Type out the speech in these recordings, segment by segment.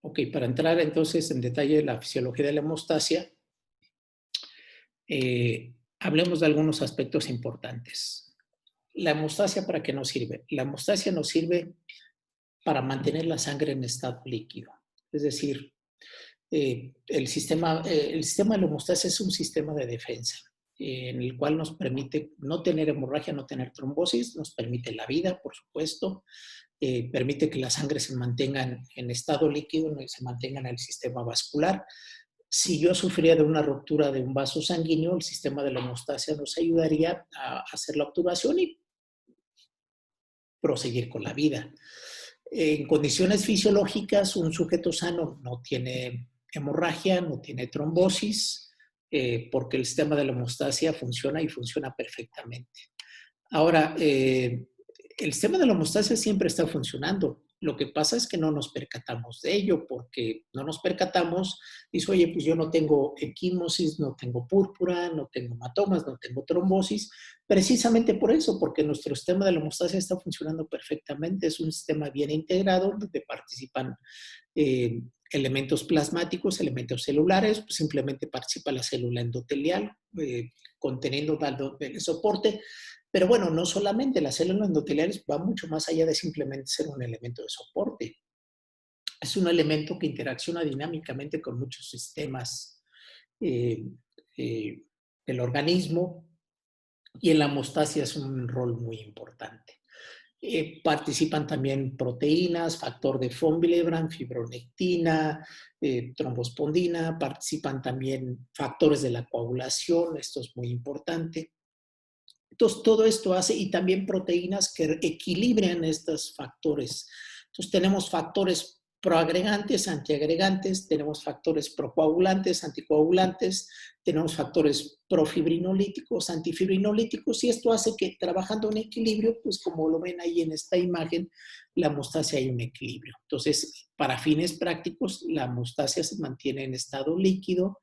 Ok, para entrar entonces en detalle de la fisiología de la hemostasia, hablemos de algunos aspectos importantes. ¿La hemostasia para qué nos sirve? La hemostasia nos sirve para mantener la sangre en estado líquido. Es decir, el sistema de la hemostasia es un sistema de defensa en el cual nos permite no tener hemorragia, no tener trombosis, nos permite la vida, por supuesto, permite que la sangre se mantenga en estado líquido, se mantenga en el sistema vascular. Si yo sufría de una ruptura de un vaso sanguíneo, el sistema de la hemostasia nos ayudaría a hacer la obturación y proseguir con la vida. En condiciones fisiológicas, un sujeto sano no tiene hemorragia, no tiene trombosis, porque el sistema de la hemostasia funciona y funciona perfectamente. Ahora, el sistema de la hemostasia siempre está funcionando. Lo que pasa es que no nos percatamos de ello, porque no nos percatamos, dice, oye, pues yo no tengo equimosis, no tengo púrpura, no tengo hematomas, no tengo trombosis, precisamente por eso, porque nuestro sistema de la hemostasia está funcionando perfectamente, es un sistema bien integrado, donde participan elementos plasmáticos, elementos celulares, pues simplemente participa la célula endotelial, conteniendo, dando el soporte. Pero bueno, no solamente las células endoteliales va mucho más allá de simplemente ser un elemento de soporte. Es un elemento que interacciona dinámicamente con muchos sistemas eh, eh, del organismo y en la hemostasia es un rol muy importante. Participan también proteínas, factor de von Willebrand, fibronectina, trombospondina, participan también factores de la coagulación, esto es muy importante. Entonces, todo esto hace, y también proteínas que equilibran estos factores. Entonces, tenemos factores proagregantes, antiagregantes, tenemos factores procoagulantes, anticoagulantes, tenemos factores profibrinolíticos, antifibrinolíticos, y esto hace que trabajando en equilibrio, pues como lo ven ahí en esta imagen, la hemostasia hay un equilibrio. Entonces, para fines prácticos, la hemostasia se mantiene en estado líquido.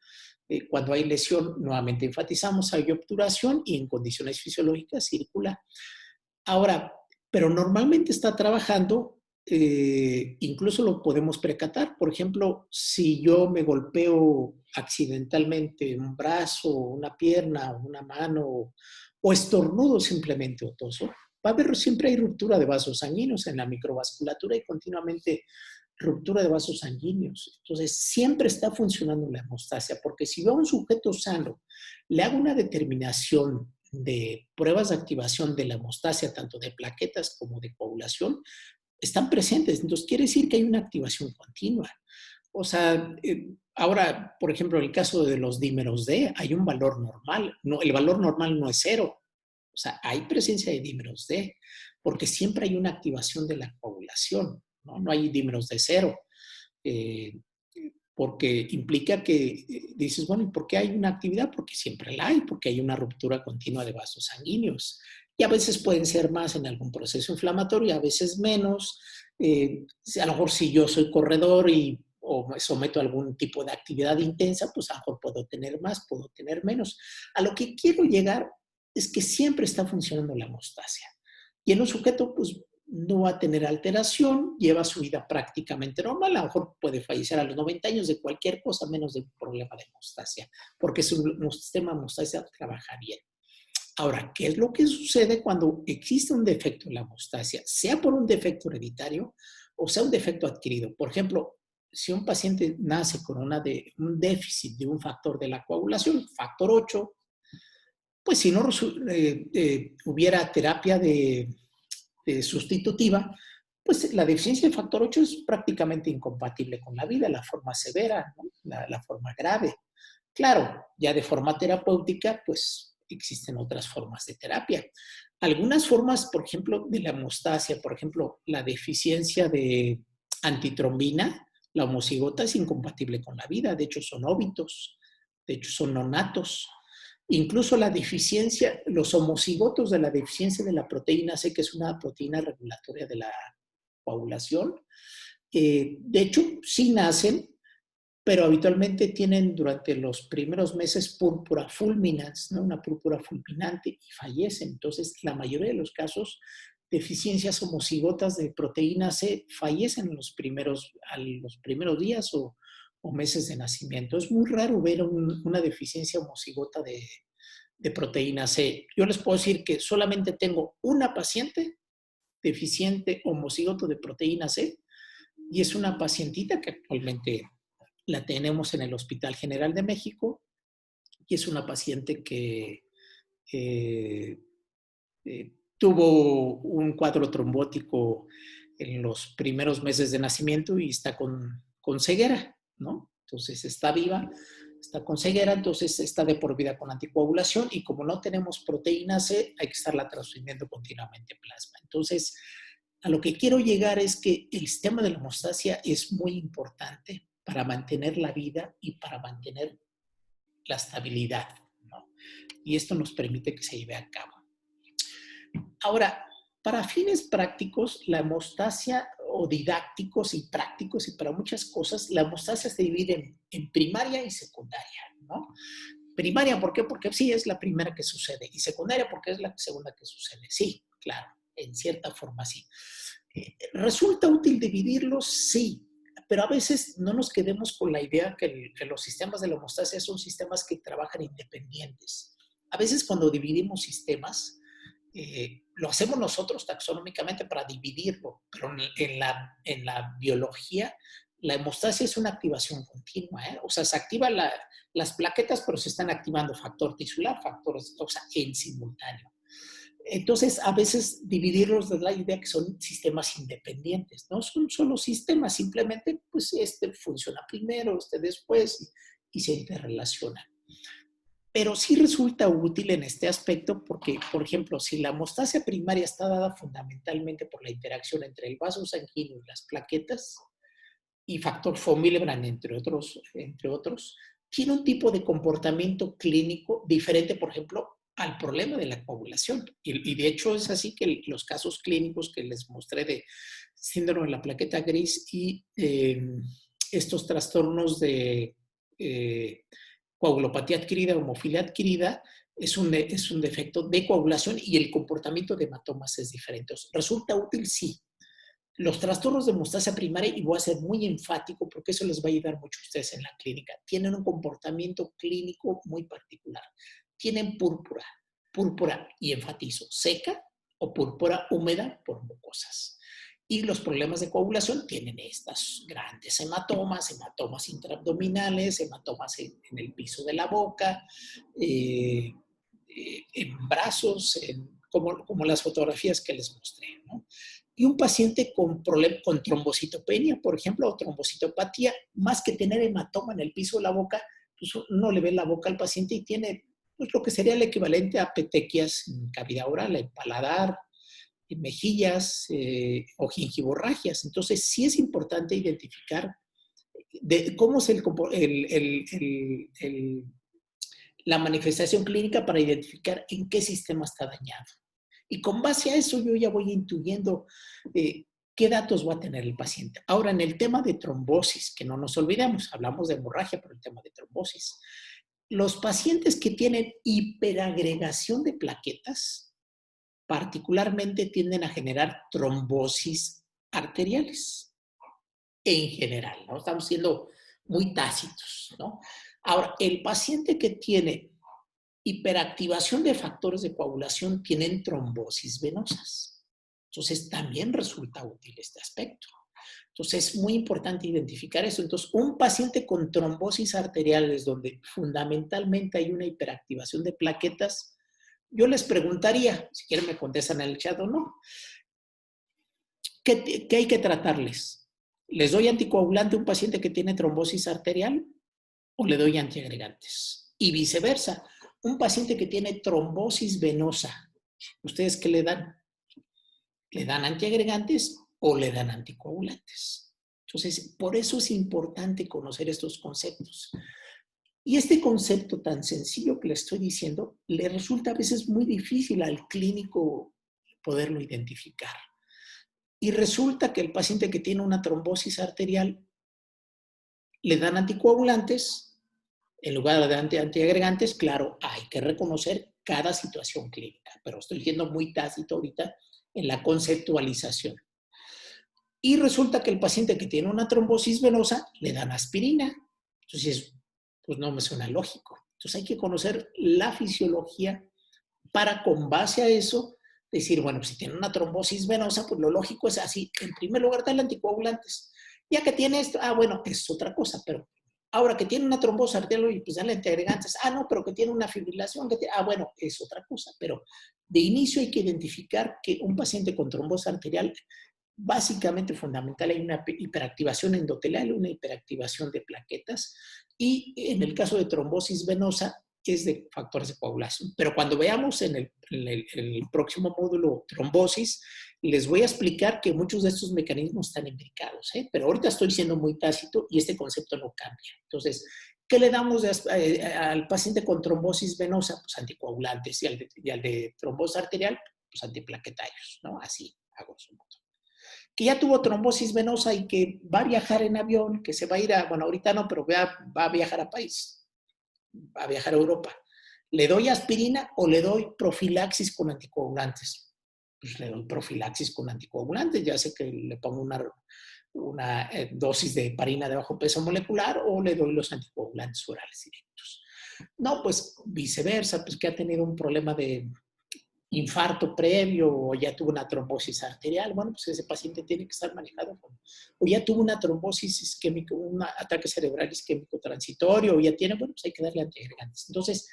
Cuando hay lesión, nuevamente enfatizamos, hay obturación y en condiciones fisiológicas circula. Ahora, pero normalmente está trabajando, incluso lo podemos precatar. Por ejemplo, si yo me golpeo accidentalmente un brazo, una pierna, una mano, o estornudo simplemente o toso, va a haber, siempre hay ruptura de vasos sanguíneos en la microvasculatura y continuamente ruptura de vasos sanguíneos. Entonces, siempre está funcionando la hemostasia, porque si yo a un sujeto sano le hago una determinación de pruebas de activación de la hemostasia, tanto de plaquetas como de coagulación, están presentes. Entonces, quiere decir que hay una activación continua. O sea, ahora, por ejemplo, en el caso de los dímeros D, hay un valor normal. No, el valor normal no es cero. O sea, hay presencia de dímeros D, porque siempre hay una activación de la coagulación, ¿no? No hay dímeros de cero. Eh, porque implica que dices, bueno, ¿y por qué hay una actividad? Porque siempre la hay, porque hay una ruptura continua de vasos sanguíneos. Y a veces pueden ser más en algún proceso inflamatorio, a veces menos. A lo mejor si yo soy corredor o me someto a algún tipo de actividad intensa, pues a lo mejor puedo tener más, puedo tener menos. A lo que quiero llegar es que siempre está funcionando la hemostasia. Y en un sujeto, pues no va a tener alteración, lleva su vida prácticamente normal, a lo mejor puede fallecer a los 90 años de cualquier cosa menos de un problema de hemostasia, porque su sistema de hemostasia trabaja bien. Ahora, ¿qué es lo que sucede cuando existe un defecto en la hemostasia? Sea por un defecto hereditario o sea un defecto adquirido. Por ejemplo, si un paciente nace con un déficit de un factor de la coagulación, factor 8, pues si no hubiera terapia sustitutiva, pues la deficiencia de factor 8 es prácticamente incompatible con la vida, la forma severa, ¿no? la forma grave. Claro, ya de forma terapéutica, pues existen otras formas de terapia. Algunas formas, por ejemplo, de la hemostasia, por ejemplo, la deficiencia de antitrombina, la homocigota es incompatible con la vida, de hecho son óbitos, de hecho son nonatos. Incluso la deficiencia, los homocigotos de la deficiencia de la proteína C, que es una proteína regulatoria de la coagulación, de hecho sí nacen, pero habitualmente tienen durante los primeros meses púrpura fulminans, ¿no? Una púrpura fulminante y fallecen. Entonces, la mayoría de los casos deficiencias homocigotas de proteína C fallecen a los primeros días o meses de nacimiento. Es muy raro ver una deficiencia homocigota de proteína C. Yo les puedo decir que solamente tengo una paciente deficiente homocigoto de proteína C y es una pacientita que actualmente la tenemos en el Hospital General de México y es una paciente que tuvo un cuadro trombótico en los primeros meses de nacimiento y está con ceguera, ¿no? Entonces está viva, está con ceguera, entonces está de por vida con anticoagulación y como no tenemos proteína C, hay que estarla transfiriendo continuamente plasma. Entonces, a lo que quiero llegar es que el sistema de la hemostasia es muy importante para mantener la vida y para mantener la estabilidad, ¿no? Y esto nos permite que se lleve a cabo. Ahora, para fines prácticos, la hemostasia, o didácticos y prácticos, y para muchas cosas, la hemostasia se divide en primaria y secundaria, ¿no? Primaria, ¿por qué? Porque sí, es la primera que sucede. Y secundaria, porque es la segunda que sucede. Sí, claro, en cierta forma sí. ¿Resulta útil dividirlos? Sí, pero a veces no nos quedemos con la idea que los sistemas de la hemostasia son sistemas que trabajan independientes. A veces cuando dividimos sistemas, lo hacemos nosotros taxonómicamente para dividirlo, pero en la biología la hemostasia es una activación continua, ¿eh? O sea, se activan las plaquetas, pero se están activando factor tisular, factores, o sea, en simultáneo. Entonces, a veces dividirlos de la idea que son sistemas independientes, no son solo sistemas, simplemente pues este funciona primero, este después y se interrelacionan. Pero sí resulta útil en este aspecto porque, por ejemplo, si la hemostasia primaria está dada fundamentalmente por la interacción entre el vaso sanguíneo y las plaquetas y factor von Willebrand, entre otros, tiene un tipo de comportamiento clínico diferente, por ejemplo, al problema de la coagulación. Y de hecho es así que los casos clínicos que les mostré de síndrome de la plaqueta gris y estos trastornos de coagulopatía adquirida, hemofilia adquirida, es un defecto de coagulación y el comportamiento de hematomas es diferente. ¿Resulta útil? Sí. Los trastornos de hemostasia primaria, y voy a ser muy enfático porque eso les va a ayudar mucho a ustedes en la clínica, tienen un comportamiento clínico muy particular. Tienen púrpura y enfatizo, seca o púrpura húmeda por mucosas. Y los problemas de coagulación tienen estas grandes hematomas intraabdominales, hematomas en el piso de la boca, en brazos, como las fotografías que les mostré, ¿no? Y un paciente con trombocitopenia, por ejemplo, o trombocitopatía, más que tener hematoma en el piso de la boca, pues uno le ve la boca al paciente y tiene pues, lo que sería el equivalente a petequias en cavidad oral, en paladar, en mejillas o gingivorragias. Entonces, sí es importante identificar cómo es la manifestación clínica para identificar en qué sistema está dañado. Y con base a eso yo ya voy intuyendo qué datos va a tener el paciente. Ahora, en el tema de trombosis, que no nos olvidemos, hablamos de hemorragia, pero el tema de trombosis. Los pacientes que tienen hiperagregación de plaquetas, particularmente tienden a generar trombosis arteriales, en general, ¿no? Estamos siendo muy tácitos, ¿no? Ahora, el paciente que tiene hiperactivación de factores de coagulación tienen trombosis venosas. Entonces, también resulta útil este aspecto. Entonces, es muy importante identificar eso. Entonces, un paciente con trombosis arteriales, donde fundamentalmente hay una hiperactivación de plaquetas, yo les preguntaría, si quieren me contestan en el chat o no, ¿qué hay que tratarles? ¿Les doy anticoagulante a un paciente que tiene trombosis arterial o le doy antiagregantes? Y viceversa, un paciente que tiene trombosis venosa, ¿ustedes qué le dan? ¿Le dan antiagregantes o le dan anticoagulantes? Entonces, por eso es importante conocer estos conceptos. Y este concepto tan sencillo que le estoy diciendo, le resulta a veces muy difícil al clínico poderlo identificar. Y resulta que el paciente que tiene una trombosis arterial le dan anticoagulantes en lugar de antiagregantes. Claro, hay que reconocer cada situación clínica, pero estoy siendo muy tácito ahorita en la conceptualización. Y resulta que el paciente que tiene una trombosis venosa le dan aspirina. Entonces, pues no me suena lógico. Entonces hay que conocer la fisiología para, con base a eso, decir, bueno, si tiene una trombosis venosa, pues lo lógico es así. En primer lugar, darle anticoagulantes. Ya que tiene esto, bueno, es otra cosa, pero ahora que tiene una trombosis arterial, pues darle antiagregantes. No, pero que tiene una fibrilación, bueno, es otra cosa. Pero de inicio hay que identificar que un paciente con trombosis arterial, básicamente fundamental, hay una hiperactivación endotelial, una hiperactivación de plaquetas, y en el caso de trombosis venosa es de factores de coagulación. Pero cuando veamos en el próximo módulo trombosis, les voy a explicar que muchos de estos mecanismos están imbricados, pero ahorita estoy siendo muy tácito y este concepto no cambia. Entonces, ¿qué le damos al paciente con trombosis venosa? Pues anticoagulantes, y al de trombosis arterial, pues antiplaquetarios, ¿no? Así, hago su modo. Que ya tuvo trombosis venosa y que va a viajar en avión, que se va a ir bueno, ahorita no, pero va a viajar a país, va a viajar a Europa. ¿Le doy aspirina o le doy profilaxis con anticoagulantes? Pues le doy profilaxis con anticoagulantes, ya sé que le pongo una dosis de heparina de bajo peso molecular o le doy los anticoagulantes orales directos. No, pues viceversa, pues que ha tenido un problema de infarto previo o ya tuvo una trombosis arterial, bueno, pues ese paciente tiene que estar manejado o ya tuvo una trombosis isquémica, un ataque cerebral isquémico transitorio, o ya tiene, bueno, pues hay que darle antiagregantes. Entonces,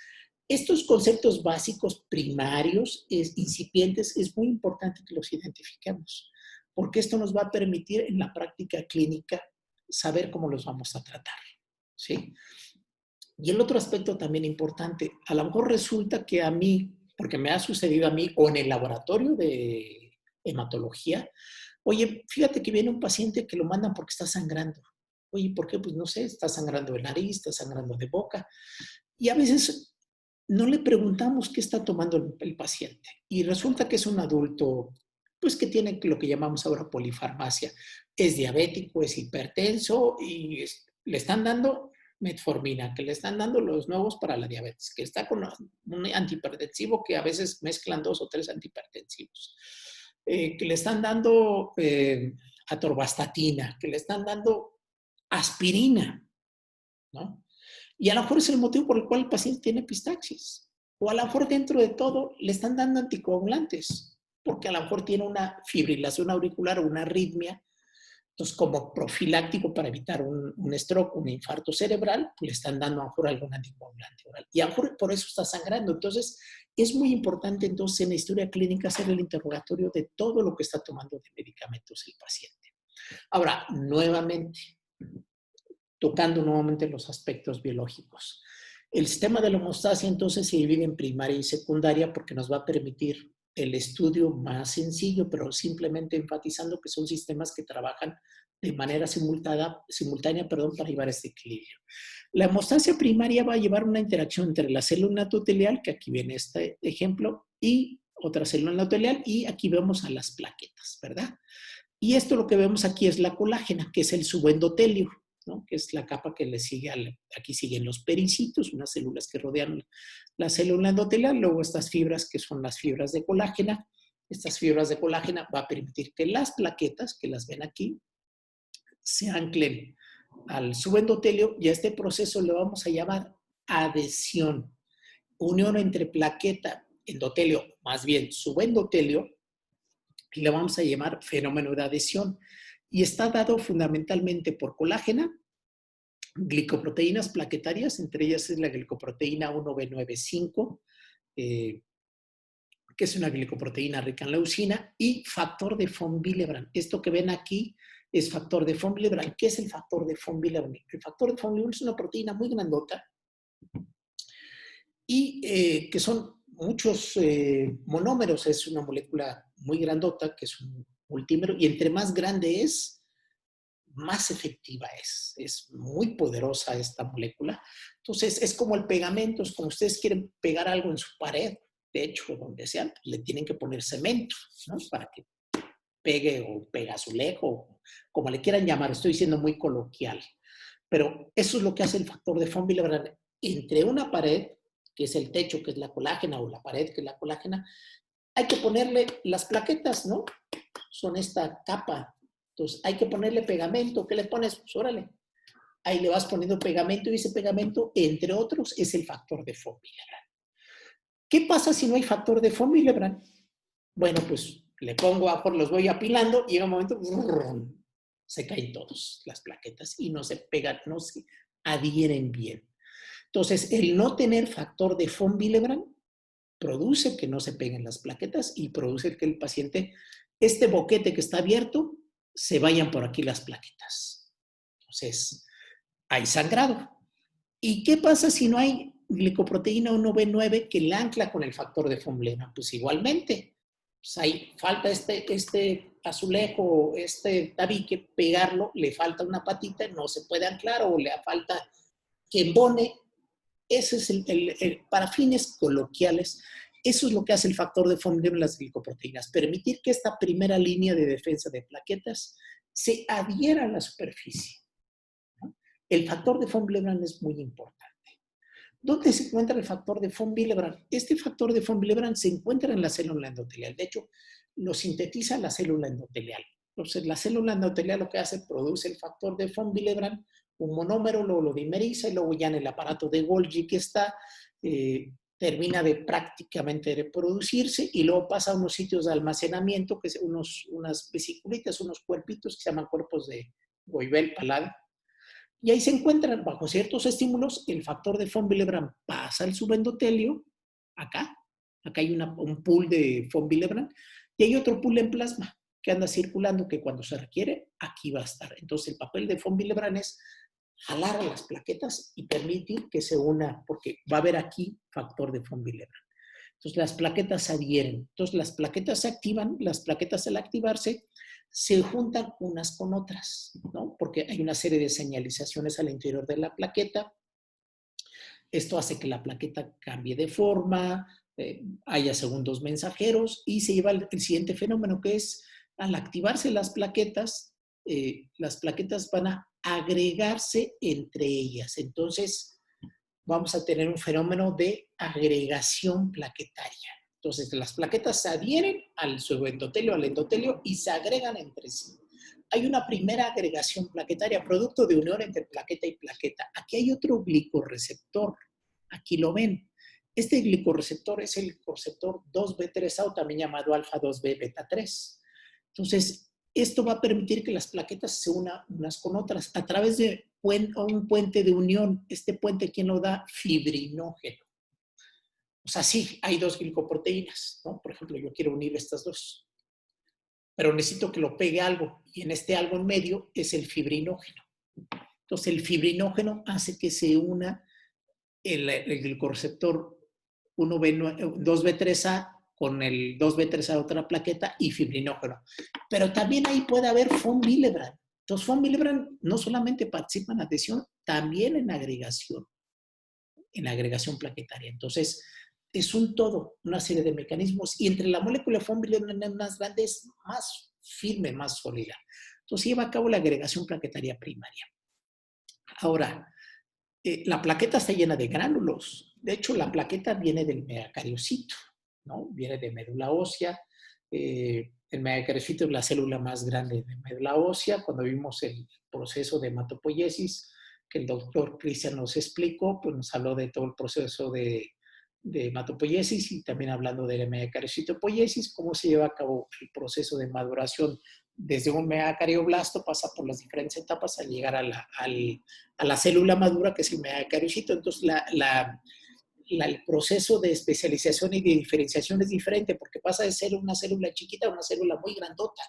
estos conceptos básicos primarios, incipientes, es muy importante que los identifiquemos, porque esto nos va a permitir en la práctica clínica saber cómo los vamos a tratar, ¿sí? Y el otro aspecto también importante, a lo mejor resulta que a mí, porque me ha sucedido a mí o en el laboratorio de hematología, oye, fíjate que viene un paciente que lo mandan porque está sangrando. Oye, ¿por qué? Pues no sé, está sangrando de nariz, está sangrando de boca. Y a veces no le preguntamos qué está tomando el paciente. Y resulta que es un adulto, pues que tiene lo que llamamos ahora polifarmacia. Es diabético, es hipertenso y le están dando metformina, que le están dando los nuevos para la diabetes, que está con un antihipertensivo que a veces mezclan 2 o 3 antihipertensivos, que le están dando atorvastatina, que le están dando aspirina, ¿no? Y a lo mejor es el motivo por el cual el paciente tiene epistaxis. O a lo mejor dentro de todo le están dando anticoagulantes, porque a lo mejor tiene una fibrilación auricular o una arritmia. Entonces, como profiláctico para evitar un stroke, un infarto cerebral, pues le están dando a lo mejor algún anticoagulante oral. Y a lo mejor por eso está sangrando. Entonces, es muy importante entonces en la historia clínica hacer el interrogatorio de todo lo que está tomando de medicamentos el paciente. Ahora, nuevamente, tocando nuevamente los aspectos biológicos. El sistema de la homeostasia entonces se divide en primaria y secundaria porque nos va a permitir el estudio más sencillo, pero simplemente enfatizando que son sistemas que trabajan de manera simultánea, para llevar este equilibrio. La hemostasia primaria va a llevar una interacción entre la célula endotelial, que aquí viene este ejemplo, y otra célula endotelial, y aquí vemos a las plaquetas, ¿verdad? Y esto lo que vemos aquí es la colágena, que es el subendotelio, ¿no? Que es la capa que le sigue aquí siguen los pericitos, unas células que rodean la célula endotelial, luego estas fibras que son las fibras de colágena. Estas fibras de colágena va a permitir que las plaquetas, que las ven aquí, se anclen al subendotelio y a este proceso le vamos a llamar adhesión. Unión entre plaqueta, endotelio, más bien subendotelio, y le vamos a llamar fenómeno de adhesión. Y está dado fundamentalmente por colágena, glicoproteínas plaquetarias, entre ellas es la glicoproteína 1B95, que es una glicoproteína rica en leucina, y factor de von Willebrand. Esto que ven aquí es factor de von Willebrand. ¿Qué es el factor de von Willebrand? El factor de von Willebrand es una proteína muy grandota y que son muchos monómeros. Es una molécula muy grandota que es un multímero, y entre más grande es, más efectiva es. Es muy poderosa esta molécula. Entonces, es como el pegamento, es como ustedes quieren pegar algo en su pared, de hecho, donde sea, pues, le tienen que poner cemento, ¿no? Para que pegue o pega azulejo, como le quieran llamar, estoy siendo muy coloquial. Pero eso es lo que hace el factor de von Willebrand entre una pared, que es el techo, que es la colágena, o la pared, que es la colágena, hay que ponerle las plaquetas, ¿no? Son esta capa. Entonces, hay que ponerle pegamento. ¿Qué le pones? Pues órale. Ahí le vas poniendo pegamento y ese pegamento, entre otros, es el factor de von Willebrand. ¿Qué pasa si no hay factor de von Willebrand? Bueno, pues le pongo los voy apilando y en un momento se caen todas las plaquetas y no se pegan, no se adhieren bien. Entonces, el no tener factor de von Willebrand produce que no se peguen las plaquetas y produce que el paciente, este boquete que está abierto, se vayan por aquí las plaquetas. Entonces, hay sangrado. ¿Y qué pasa si no hay glicoproteína 1B9 que la ancla con el factor de von Willebrand? Pues igualmente, pues ahí falta este azulejo, este tabique, pegarlo, le falta una patita, no se puede anclar o le falta que embone. Ese es para fines coloquiales, eso es lo que hace el factor de von Willebrand en las glicoproteínas, permitir que esta primera línea de defensa de plaquetas se adhiera a la superficie. El factor de von Willebrand es muy importante. ¿Dónde se encuentra el factor de von Willebrand? Este factor de von Willebrand se encuentra en la célula endotelial. De hecho, lo sintetiza la célula endotelial. Entonces, la célula endotelial lo que hace, produce el factor de von Willebrand, un monómero, luego lo dimeriza y luego ya en el aparato de Golgi que está, termina de prácticamente reproducirse y luego pasa a unos sitios de almacenamiento, que son unas vesiculitas, unos cuerpitos que se llaman cuerpos de Goibel-Palade. Y ahí se encuentran, bajo ciertos estímulos, el factor de von Willebrand pasa al subendotelio, acá hay un pool de von Willebrand, y hay otro pool en plasma que anda circulando, que cuando se requiere, aquí va a estar. Entonces, el papel de von Willebrand es jalar a las plaquetas y permitir que se una, porque va a haber aquí factor de von Willebrand. Entonces, las plaquetas se adhieren. Entonces, las plaquetas se activan, las plaquetas al activarse se juntan unas con otras, ¿no? Porque hay una serie de señalizaciones al interior de la plaqueta. Esto hace que la plaqueta cambie de forma, haya segundos mensajeros y se lleva el siguiente fenómeno, que es al activarse las plaquetas van a agregarse entre ellas. Entonces, vamos a tener un fenómeno de agregación plaquetaria. Entonces, las plaquetas se adhieren al subendotelio, al endotelio y se agregan entre sí. Hay una primera agregación plaquetaria, producto de unión entre plaqueta y plaqueta. Aquí hay otro glicorreceptor. Aquí lo ven. Este glicorreceptor es el receptor 2B3A o también llamado alfa 2B beta 3. Entonces, esto va a permitir que las plaquetas se unan unas con otras a través de un puente de unión. Este puente, ¿quién lo da? Fibrinógeno. O sea, sí, hay dos glicoproteínas, ¿no? Por ejemplo, yo quiero unir estas dos, pero necesito que lo pegue algo, y en este algo en medio es el fibrinógeno. Entonces, el fibrinógeno hace que se una el glicorreceptor 2B3A con el 2B3A de otra plaqueta y fibrinógeno. Pero también ahí puede haber von Willebrand. Entonces, von Willebrand no solamente participa en adhesión, también en agregación plaquetaria. Entonces, es un todo, una serie de mecanismos, y entre la molécula von Willebrand más grande es más firme, más sólida. Entonces, lleva a cabo la agregación plaquetaria primaria. Ahora, la plaqueta está llena de gránulos. De hecho, la plaqueta viene del megacariocito, ¿no? Viene de médula ósea. El megacariocito es la célula más grande de médula ósea. Cuando vimos el proceso de hematopoiesis, que el doctor Cristian nos explicó, pues nos habló de todo el proceso de hematopoiesis y también hablando de la megacariocytopoiesis, cómo se lleva a cabo el proceso de maduración desde un megacarioblasto, pasa por las diferentes etapas al llegar a la célula madura, que es el megacariocito. Entonces, el proceso de especialización y de diferenciación es diferente, porque pasa de ser una célula chiquita a una célula muy grandota,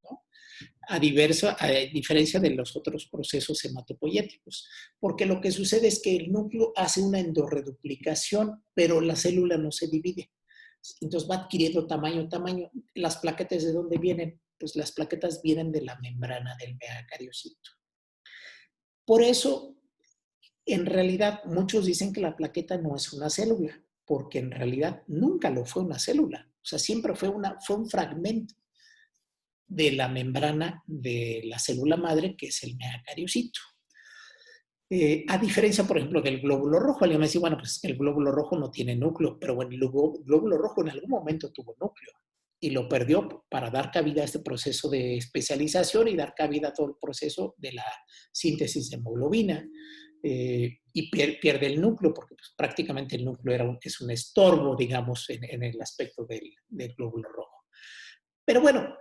¿no? A diferencia de los otros procesos hematopoyéticos. Porque lo que sucede es que el núcleo hace una endorreduplicación, pero la célula no se divide. Entonces va adquiriendo tamaño. ¿Las plaquetas de dónde vienen? Pues las plaquetas vienen de la membrana del megacariocito. Por eso, en realidad, muchos dicen que la plaqueta no es una célula, porque en realidad nunca lo fue una célula. O sea, siempre fue un fragmento de la membrana de la célula madre, que es el megacariocito. A diferencia, por ejemplo, del glóbulo rojo, alguien me dice, bueno, pues el glóbulo rojo no tiene núcleo, pero bueno, el glóbulo rojo en algún momento tuvo núcleo y lo perdió para dar cabida a este proceso de especialización y dar cabida a todo el proceso de la síntesis de hemoglobina. Y pierde el núcleo porque pues, prácticamente el núcleo es un estorbo, digamos, en el aspecto del glóbulo rojo. Pero bueno,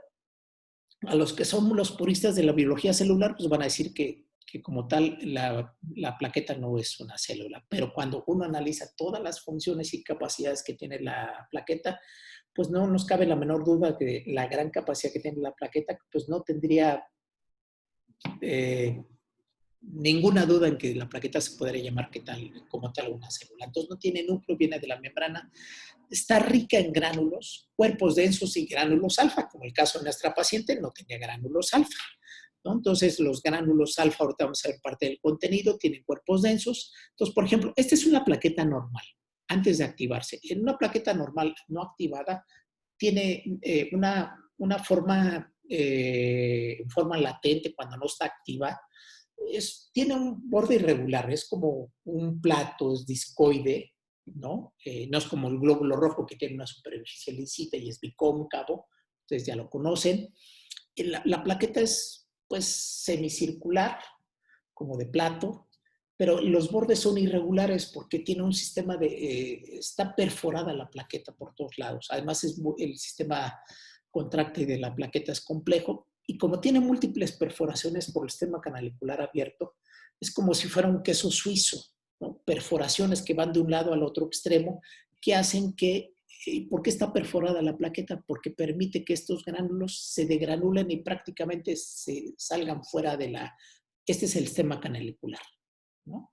a los que son los puristas de la biología celular, pues van a decir que como tal la plaqueta no es una célula, pero cuando uno analiza todas las funciones y capacidades que tiene la plaqueta, pues no nos cabe la menor duda que la gran capacidad que tiene la plaqueta, pues no tendría eh, ninguna duda en que la plaqueta se podría llamar como tal una célula. Entonces no tiene núcleo, viene de la membrana, está rica en gránulos, cuerpos densos y gránulos alfa, como el caso de nuestra paciente no tenía gránulos alfa, ¿no? Entonces los gránulos alfa, ahorita vamos a ver parte del contenido, tienen cuerpos densos. Entonces, por ejemplo, esta es una plaqueta normal, antes de activarse. En una plaqueta normal no activada, tiene una forma latente cuando no está activa. Tiene un borde irregular, es como un plato, es discoide, ¿no? No es como el glóbulo rojo que tiene una superficie lisita y es bicóncavo, ustedes ya lo conocen. La plaqueta es pues semicircular, como de plato, pero los bordes son irregulares porque tiene un sistema está perforada la plaqueta por todos lados. Además, el sistema contráctil de la plaqueta es complejo y como tiene múltiples perforaciones por el sistema canalicular abierto, es como si fuera un queso suizo, ¿no? Perforaciones que van de un lado al otro extremo que hacen que ¿por qué está perforada la plaqueta? Porque permite que estos gránulos se degranulen y prácticamente se salgan fuera de la... Este es el sistema canalicular, ¿no?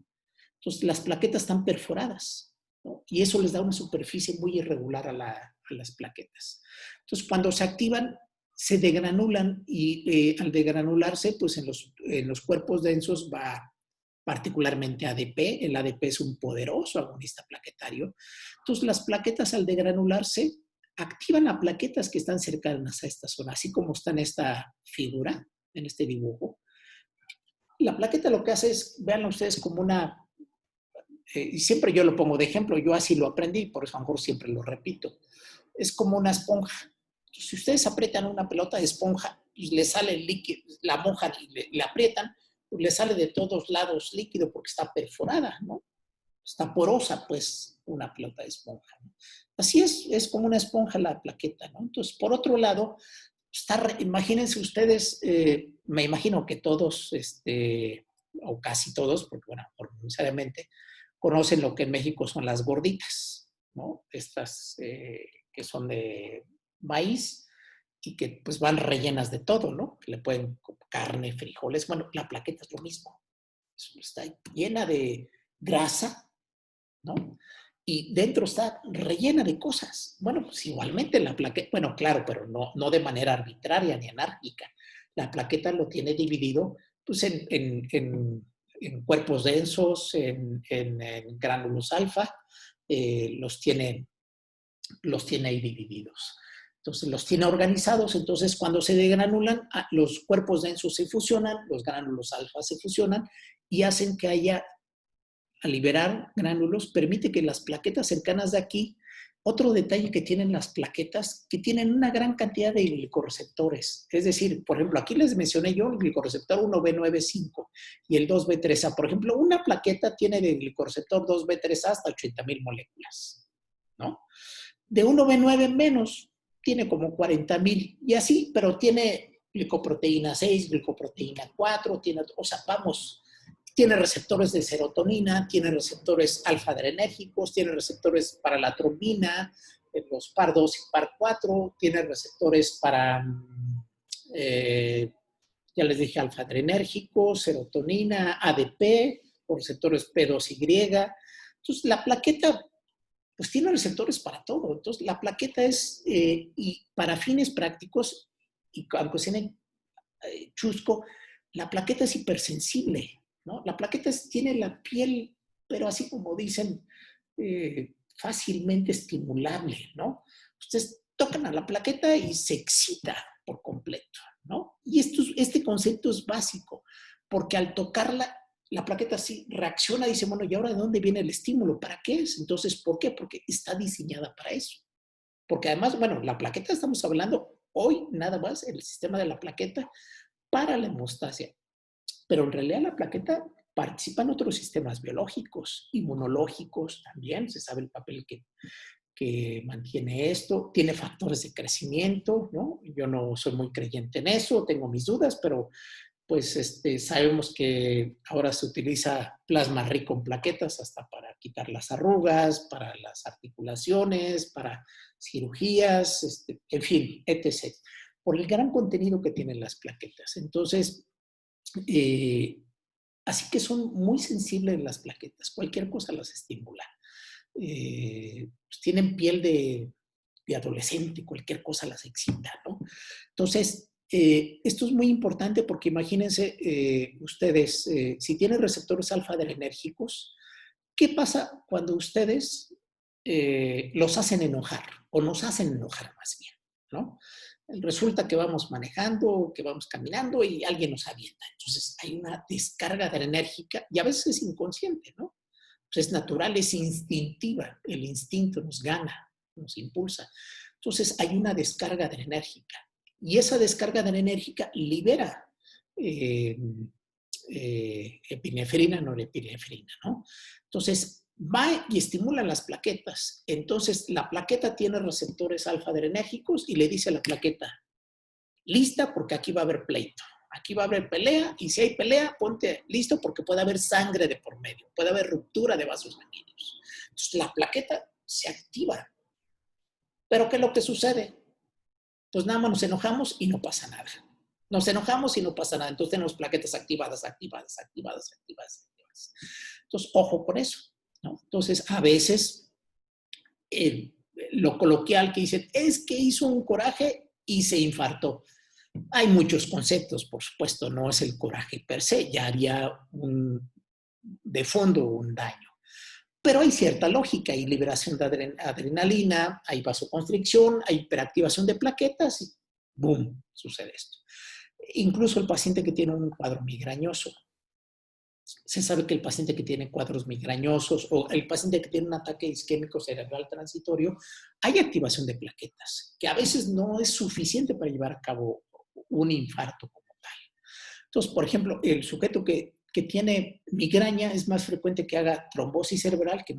Entonces, las plaquetas están perforadas, ¿no? Y eso les da una superficie muy irregular a las plaquetas. Entonces, cuando se activan, se degranulan y al degranularse, pues en los cuerpos densos va particularmente ADP. El ADP es un poderoso agonista plaquetario. Entonces, las plaquetas al degranularse activan a plaquetas que están cercanas a esta zona, así como está en esta figura, en este dibujo. La plaqueta lo que hace es, vean ustedes como y siempre yo lo pongo de ejemplo, yo así lo aprendí, por eso a lo mejor siempre lo repito, es como una esponja. Entonces, si ustedes aprietan una pelota de esponja, pues le sale el líquido, la mojan y le aprietan, pues le sale de todos lados líquido porque está perforada, ¿no? Está porosa, pues, una pelota de esponja, ¿no? Así es como una esponja la plaqueta, ¿no? Entonces, por otro lado, imagínense ustedes, me imagino que todos, o casi todos, porque bueno, no necesariamente, conocen lo que en México son las gorditas, ¿no? Estas que son de maíz y que pues van rellenas de todo, ¿no? Que le pueden carne, frijoles, bueno, la plaqueta es lo mismo. Está llena de grasa, ¿no? Y dentro está rellena de cosas. Bueno, pues igualmente la plaqueta, bueno, claro, pero no de manera arbitraria ni anárquica. La plaqueta lo tiene dividido pues, en cuerpos densos, en gránulos alfa, los tiene ahí divididos. Entonces los tiene organizados, entonces cuando se degranulan, los cuerpos densos se fusionan, los gránulos alfa se fusionan y hacen que haya al liberar gránulos, permite que las plaquetas cercanas de aquí, otro detalle que tienen las plaquetas, que tienen una gran cantidad de glicoreceptores. Es decir, por ejemplo, aquí les mencioné yo el glicoreceptor 1B95 y el 2B3A. Por ejemplo, una plaqueta tiene de glicoreceptor 2B3A hasta 80,000 moléculas, ¿no? De 1B9 menos, tiene como 40,000 y así, pero tiene glicoproteína 6, glicoproteína 4, o sea, vamos, tiene receptores de serotonina, tiene receptores alfa-adrenérgicos, tiene receptores para la trombina, los PAR2 y PAR4, tiene receptores para, ya les dije, alfa-adrenérgicos, serotonina, ADP, o receptores P2Y. Entonces, la plaqueta, pues tiene receptores para todo. Entonces, la plaqueta es, y para fines prácticos, y aunque suene chusco, la plaqueta es hipersensible, ¿no? La plaqueta tiene la piel, pero así como dicen, fácilmente estimulable, ¿no? Ustedes tocan a la plaqueta y se excita por completo, ¿no? Y este concepto es básico, porque al tocarla, la plaqueta sí reacciona, dice, bueno, ¿y ahora de dónde viene el estímulo? ¿Para qué es? Entonces, ¿por qué? Porque está diseñada para eso. Porque además, bueno, la plaqueta estamos hablando hoy nada más, el sistema de la plaqueta para la hemostasia. Pero en realidad la plaqueta participa en otros sistemas biológicos, inmunológicos también, se sabe el papel que mantiene esto, tiene factores de crecimiento, ¿no? Yo no soy muy creyente en eso, tengo mis dudas, pero pues sabemos que ahora se utiliza plasma rico en plaquetas hasta para quitar las arrugas, para las articulaciones, para cirugías, en fin, etc. Por el gran contenido que tienen las plaquetas. Entonces, así que son muy sensibles las plaquetas, cualquier cosa las estimula. Pues tienen piel de adolescente, cualquier cosa las excita, ¿no? Entonces, esto es muy importante porque imagínense ustedes, si tienen receptores alfa-adrenérgicos, ¿qué pasa cuando ustedes los hacen enojar o nos hacen enojar más bien, ¿no? Resulta que vamos manejando, que vamos caminando y alguien nos avienta. Entonces hay una descarga adrenérgica y a veces es inconsciente, ¿no? Pues es natural, es instintiva. El instinto nos gana, nos impulsa. Entonces hay una descarga adrenérgica y esa descarga adrenérgica libera epinefrina, norepinefrina, ¿no? Entonces, va y estimula las plaquetas. Entonces, la plaqueta tiene receptores alfa-adrenérgicos y le dice a la plaqueta, lista porque aquí va a haber pleito, aquí va a haber pelea y si hay pelea, ponte listo porque puede haber sangre de por medio, puede haber ruptura de vasos sanguíneos. Entonces, la plaqueta se activa. ¿Pero qué es lo que sucede? Pues nada más nos enojamos y no pasa nada. Nos enojamos y no pasa nada. Entonces tenemos plaquetas activadas, activadas, activadas, activadas, activadas. Entonces, ojo con eso, ¿no? Entonces, a veces, lo coloquial que dicen es que hizo un coraje y se infartó. Hay muchos conceptos, por supuesto, no es el coraje per se, ya haría de fondo un daño. Pero hay cierta lógica, hay liberación de adrenalina, hay vasoconstricción, hay hiperactivación de plaquetas y ¡boom! Sucede esto. Incluso el paciente que tiene un cuadro migrañoso. Se sabe que el paciente que tiene cuadros migrañosos o el paciente que tiene un ataque isquémico cerebral transitorio, hay activación de plaquetas, que a veces no es suficiente para llevar a cabo un infarto como tal. Entonces, por ejemplo, el sujeto que tiene migraña es más frecuente que haga trombosis cerebral que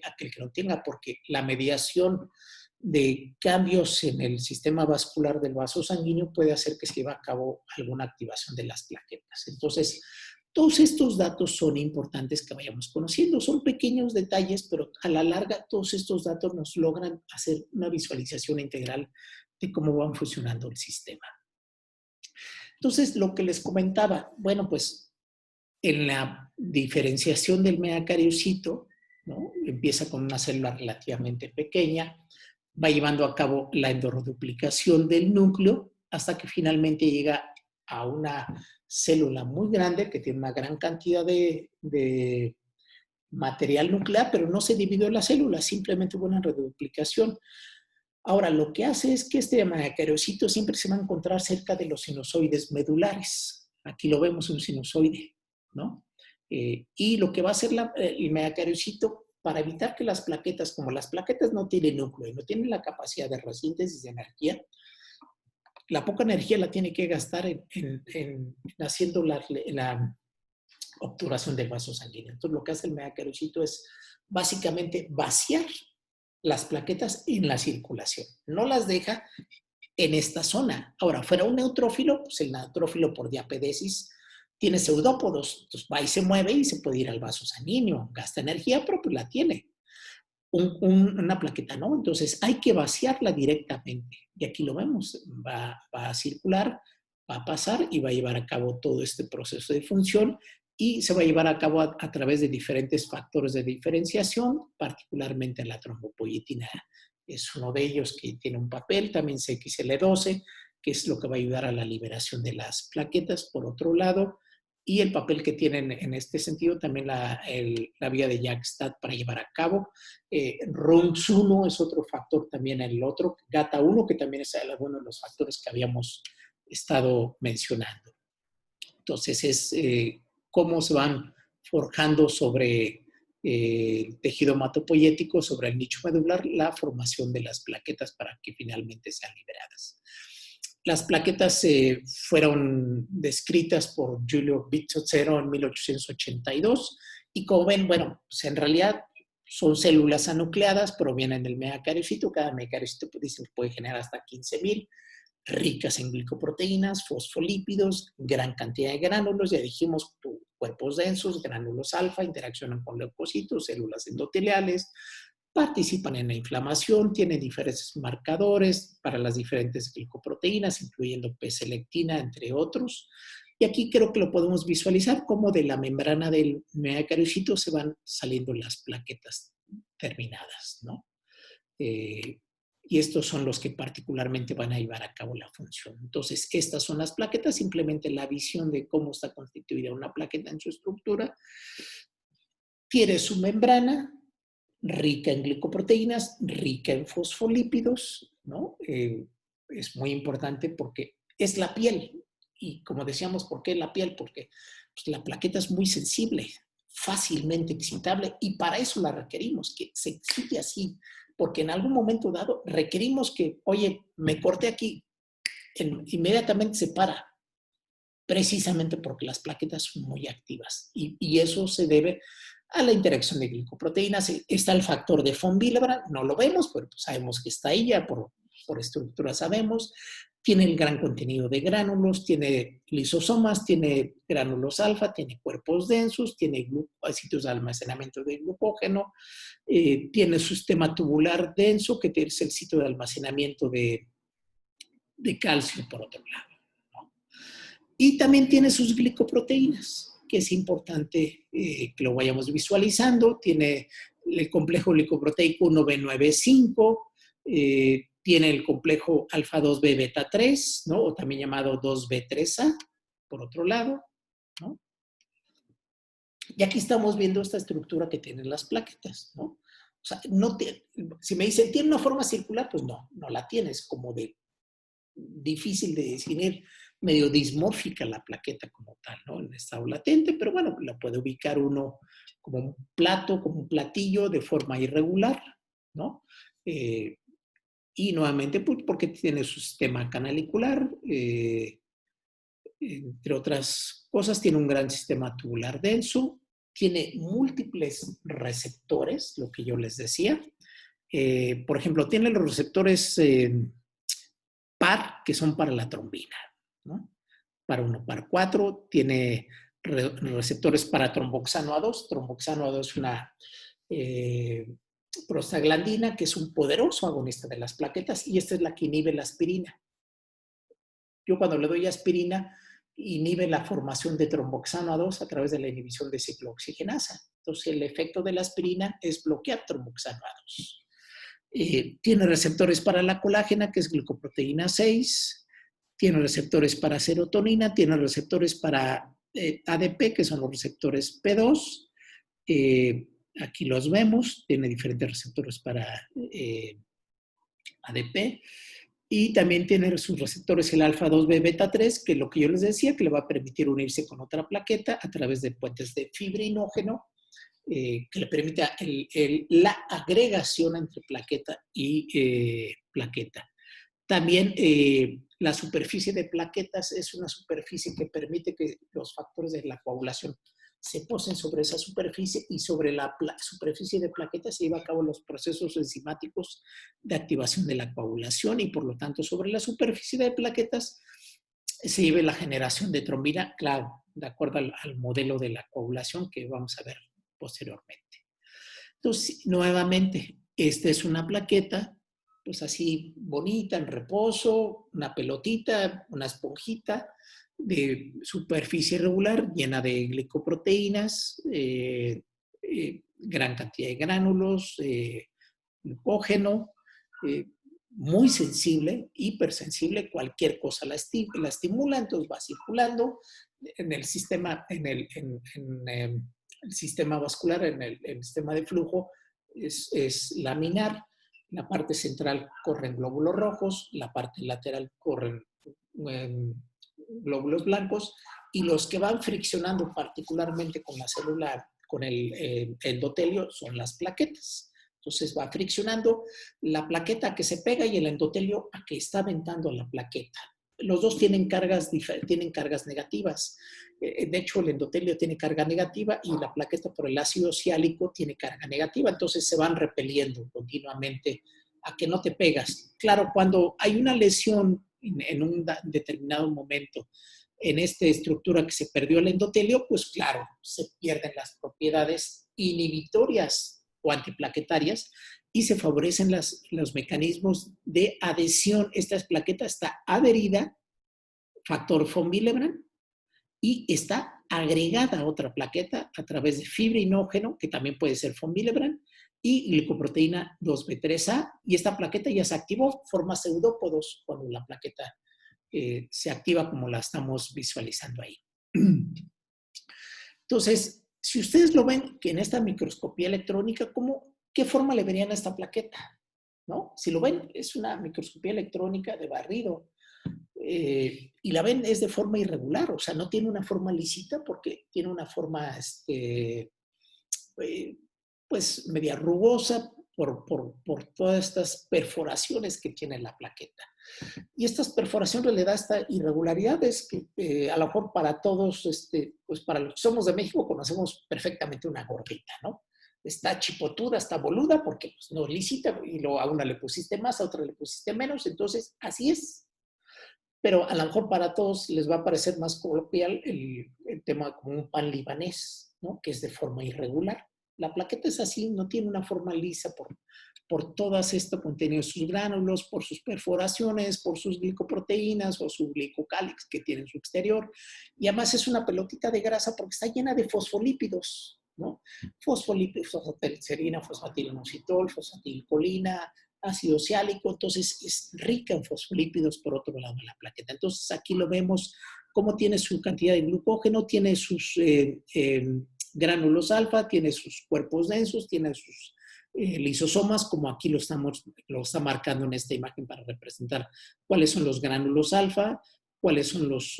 aquel que no tenga, porque la mediación de cambios en el sistema vascular del vaso sanguíneo puede hacer que se lleve a cabo alguna activación de las plaquetas. Entonces, todos estos datos son importantes que vayamos conociendo. Son pequeños detalles, pero a la larga todos estos datos nos logran hacer una visualización integral de cómo van funcionando el sistema. Entonces, lo que les comentaba, bueno, pues en la diferenciación del megacariocito, ¿no? Empieza con una célula relativamente pequeña, va llevando a cabo la endorreduplicación del núcleo hasta que finalmente llega a una célula muy grande que tiene una gran cantidad de material nuclear, pero no se dividió la célula, simplemente hubo una reduplicación. Ahora, lo que hace es que este megacariocito siempre se va a encontrar cerca de los sinusoides medulares. Aquí lo vemos, un sinusoide, ¿no? Y lo que va a hacer el megacariocito para evitar que las plaquetas, como las plaquetas no tienen núcleo y no tienen la capacidad de resíntesis de energía, la poca energía la tiene que gastar en haciendo la obturación del vaso sanguíneo. Entonces, lo que hace el megacariocito es básicamente vaciar las plaquetas en la circulación. No las deja en esta zona. Ahora, fuera un neutrófilo, pues el neutrófilo por diapedesis tiene pseudópodos, entonces va y se mueve y se puede ir al vaso sanguíneo, gasta energía, pero pues la tiene. Una plaqueta no, entonces hay que vaciarla directamente. Y aquí lo vemos, va a circular, va a pasar y va a llevar a cabo todo este proceso de función y se va a llevar a cabo a través de diferentes factores de diferenciación, particularmente la trombopoietina es uno de ellos que tiene un papel, también CXL12, que es lo que va a ayudar a la liberación de las plaquetas, por otro lado, y el papel que tienen en este sentido también la vía de JAK-STAT para llevar a cabo. RUNX1 es otro factor también, el otro, GATA1, que también es uno de los factores que habíamos estado mencionando. Entonces es cómo se van forjando sobre el tejido hematopoyético, sobre el nicho medular, la formación de las plaquetas para que finalmente sean liberadas. Las plaquetas fueron descritas por Giulio Bizzozero en 1882 y como ven, bueno, pues en realidad son células anucleadas, provienen del megacariocito, cada megacariocito puede generar hasta 15,000, ricas en glicoproteínas, fosfolípidos, gran cantidad de gránulos, ya dijimos, cuerpos densos, gránulos alfa, interaccionan con leucocitos, células endoteliales, participan en la inflamación, tienen diferentes marcadores para las diferentes glicoproteínas, incluyendo P-selectina, entre otros. Y aquí creo que lo podemos visualizar como de la membrana del megacariocito se van saliendo las plaquetas terminadas, ¿no? Y estos son los que particularmente van a llevar a cabo la función. Entonces, estas son las plaquetas, simplemente la visión de cómo está constituida una plaqueta en su estructura. Tiene su membrana, rica en glicoproteínas, rica en fosfolípidos, ¿no? Es muy importante porque es la piel. Y como decíamos, ¿por qué la piel? Porque pues, la plaqueta es muy sensible, fácilmente excitable, y para eso la requerimos, que se excite así, porque en algún momento dado requerimos que, oye, me corté aquí, inmediatamente se para, precisamente porque las plaquetas son muy activas. Y eso se debe a la interacción de glicoproteínas. Está el factor de von Willebrand, no lo vemos, pero pues sabemos que está ahí, ya por estructura sabemos. Tiene el gran contenido de gránulos, tiene lisosomas, tiene gránulos alfa, tiene cuerpos densos, tiene sitios de almacenamiento de glucógeno, tiene su sistema tubular denso, que es el sitio de almacenamiento de calcio, por otro lado. Y también tiene sus glicoproteínas, que es importante que lo vayamos visualizando. Tiene el complejo glicoproteico 1B95, tiene el complejo alfa-2B beta-3, ¿no? O también llamado 2B3A, por otro lado, ¿no? Y aquí estamos viendo esta estructura que tienen las plaquetas, ¿no? O sea, si me dicen, ¿tiene una forma circular? Pues no la tiene, es como de difícil de definir, medio dismórfica la plaqueta como tal, ¿no? En estado latente, pero bueno, la puede ubicar uno como un plato, como un platillo de forma irregular, ¿no? Y nuevamente, pues, porque tiene su sistema canalicular, entre otras cosas, tiene un gran sistema tubular denso, tiene múltiples receptores, lo que yo les decía. Por ejemplo, tiene los receptores par, que son para la trombina, ¿no? Par 1, par 4, tiene receptores para tromboxano A2. Tromboxano A2 es una prostaglandina que es un poderoso agonista de las plaquetas y esta es la que inhibe la aspirina. Yo cuando le doy aspirina, inhibe la formación de tromboxano A2 a través de la inhibición de ciclooxigenasa. Entonces, el efecto de la aspirina es bloquear tromboxano A2. Tiene receptores para la colágena, que es glicoproteína 6, tiene receptores para serotonina, tiene receptores para ADP, que son los receptores P2, aquí los vemos, tiene diferentes receptores para ADP, y también tiene sus receptores el alfa-2B beta-3, que es lo que yo les decía, que le va a permitir unirse con otra plaqueta a través de puentes de fibrinógeno, que le permite la agregación entre plaqueta y plaqueta. También la superficie de plaquetas es una superficie que permite que los factores de la coagulación se posen sobre esa superficie y sobre la superficie de plaquetas se lleva a cabo los procesos enzimáticos de activación de la coagulación y por lo tanto sobre la superficie de plaquetas se lleva la generación de trombina, claro, de acuerdo al modelo de la coagulación que vamos a ver posteriormente. Entonces, nuevamente, esta es una plaqueta, pues así bonita, en reposo, una pelotita, una esponjita de superficie irregular, llena de glicoproteínas, gran cantidad de gránulos, glucógeno, muy sensible, hipersensible, cualquier cosa la estimula, entonces va circulando en el sistema, el sistema vascular, en el sistema de flujo, es laminar. La parte central corren glóbulos rojos, la parte lateral corren glóbulos blancos, y los que van friccionando particularmente con la célula con el endotelio son las plaquetas. Entonces va friccionando la plaqueta que se pega y el endotelio a que está aventando la plaqueta. Los dos tienen cargas negativas. De hecho, el endotelio tiene carga negativa y la plaqueta por el ácido siálico tiene carga negativa. Entonces se van repeliendo continuamente a que no te pegas. Claro, cuando hay una lesión en un determinado momento en esta estructura que se perdió el endotelio, pues claro, se pierden las propiedades inhibitorias o antiplaquetarias y se favorecen los mecanismos de adhesión. Esta plaqueta está adherida, factor von Willebrand, y está agregada a otra plaqueta a través de fibrinógeno, que también puede ser von Willebrand, y glicoproteína 2B3A, y esta plaqueta ya se activó, forma pseudópodos cuando la plaqueta se activa como la estamos visualizando ahí. Entonces, si ustedes lo ven que en esta microscopía electrónica, ¿qué forma le verían a esta plaqueta? ¿No? Si lo ven, es una microscopía electrónica de barrido. Y la ven es de forma irregular, o sea, no tiene una forma lisita porque tiene una forma, pues, media rugosa por todas estas perforaciones que tiene la plaqueta. Y estas perforaciones le da esta irregularidades que a lo mejor para todos, pues para los que somos de México, conocemos perfectamente una gordita, ¿no? Está chipotuda, está boluda, porque pues, no es lícita, y luego a una le pusiste más, a otra le pusiste menos, entonces así es. Pero a lo mejor para todos les va a parecer más coloquial el tema como un pan libanés, ¿no? Que es de forma irregular. La plaqueta es así, no tiene una forma lisa por todas esto contenido sus gránulos, por sus perforaciones, por sus glicoproteínas o su glicocálix que tiene en su exterior. Y además es una pelotita de grasa porque está llena de fosfolípidos, ¿no? Fosfolípidos, fosfatilicerina, fosfatilinositol, fosfatilcolina, ácido siálico, entonces es rica en fosfolípidos por otro lado de la plaqueta. Entonces aquí lo vemos cómo tiene su cantidad de glucógeno, tiene sus gránulos alfa, tiene sus cuerpos densos, tiene sus lisosomas, como aquí lo está marcando en esta imagen para representar cuáles son los gránulos alfa, cuáles son los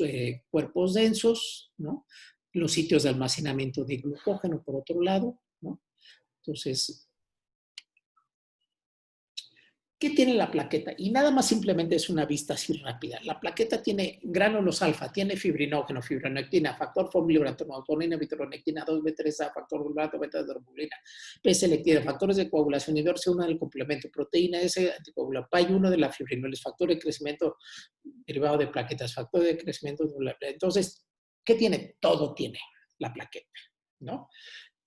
cuerpos densos, ¿no? Los sitios de almacenamiento de glucógeno por otro lado, ¿no? Entonces, ¿qué tiene la plaqueta? Y nada más simplemente es una vista así rápida. La plaqueta tiene gránulos alfa, tiene fibrinógeno, fibronectina, factor von Willebrand, troponina, vitronectina, 2B3A, factor glutamato, beta-hidroxilina, P-selectina, factores de coagulación, hidroxi-1 del complemento, proteína S, anticoagulante, PAI-1 de la fibrinolis, factor de crecimiento derivado de plaquetas, factor de crecimiento de la plaqueta. Entonces, ¿qué tiene? Todo tiene la plaqueta, ¿no?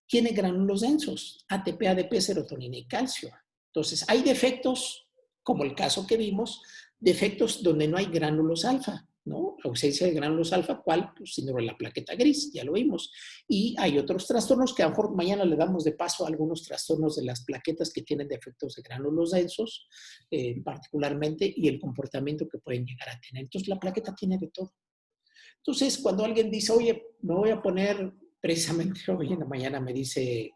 Tiene gránulos densos, ATP, ADP, serotonina y calcio. Entonces, hay defectos, como el caso que vimos, defectos donde no hay gránulos alfa, ¿no? Ausencia de gránulos alfa, ¿cuál? Pues síndrome de la plaqueta gris, ya lo vimos. Y hay otros trastornos que a lo mejor mañana le damos de paso a algunos trastornos de las plaquetas que tienen defectos de gránulos densos, particularmente, y el comportamiento que pueden llegar a tener. Entonces, la plaqueta tiene de todo. Entonces, cuando alguien dice, oye, me voy a poner, precisamente hoy en la mañana me dice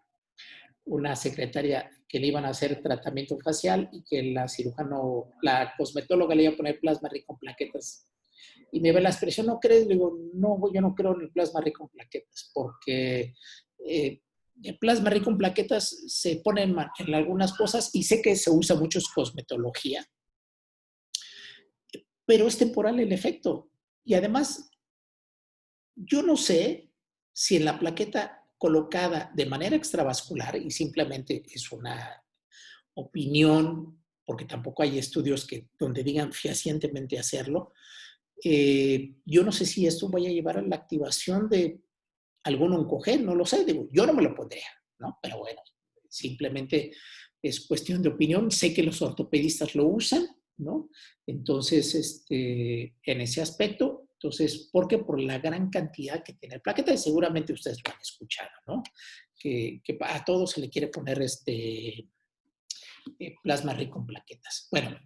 una secretaria que le iban a hacer tratamiento facial y que la cosmetóloga le iba a poner plasma rico en plaquetas. Y me ve la expresión, ¿no crees? Le digo, no, yo no creo en el plasma rico en plaquetas, porque el plasma rico en plaquetas se pone en algunas cosas y sé que se usa mucho en cosmetología, pero es temporal el efecto. Y además, yo no sé si en la plaqueta colocada de manera extravascular, y simplemente es una opinión, porque tampoco hay estudios donde digan fehacientemente hacerlo, yo no sé si esto vaya a llevar a la activación de algún oncogen, no lo sé, digo, yo no me lo pondría, ¿no? Pero bueno, simplemente es cuestión de opinión. Sé que los ortopedistas lo usan, ¿no? Entonces, en ese aspecto, entonces, ¿por qué? Por la gran cantidad que tiene el plaqueta, y seguramente ustedes lo han escuchado, ¿no? Que a todos se le quiere poner plasma rico en plaquetas. Bueno,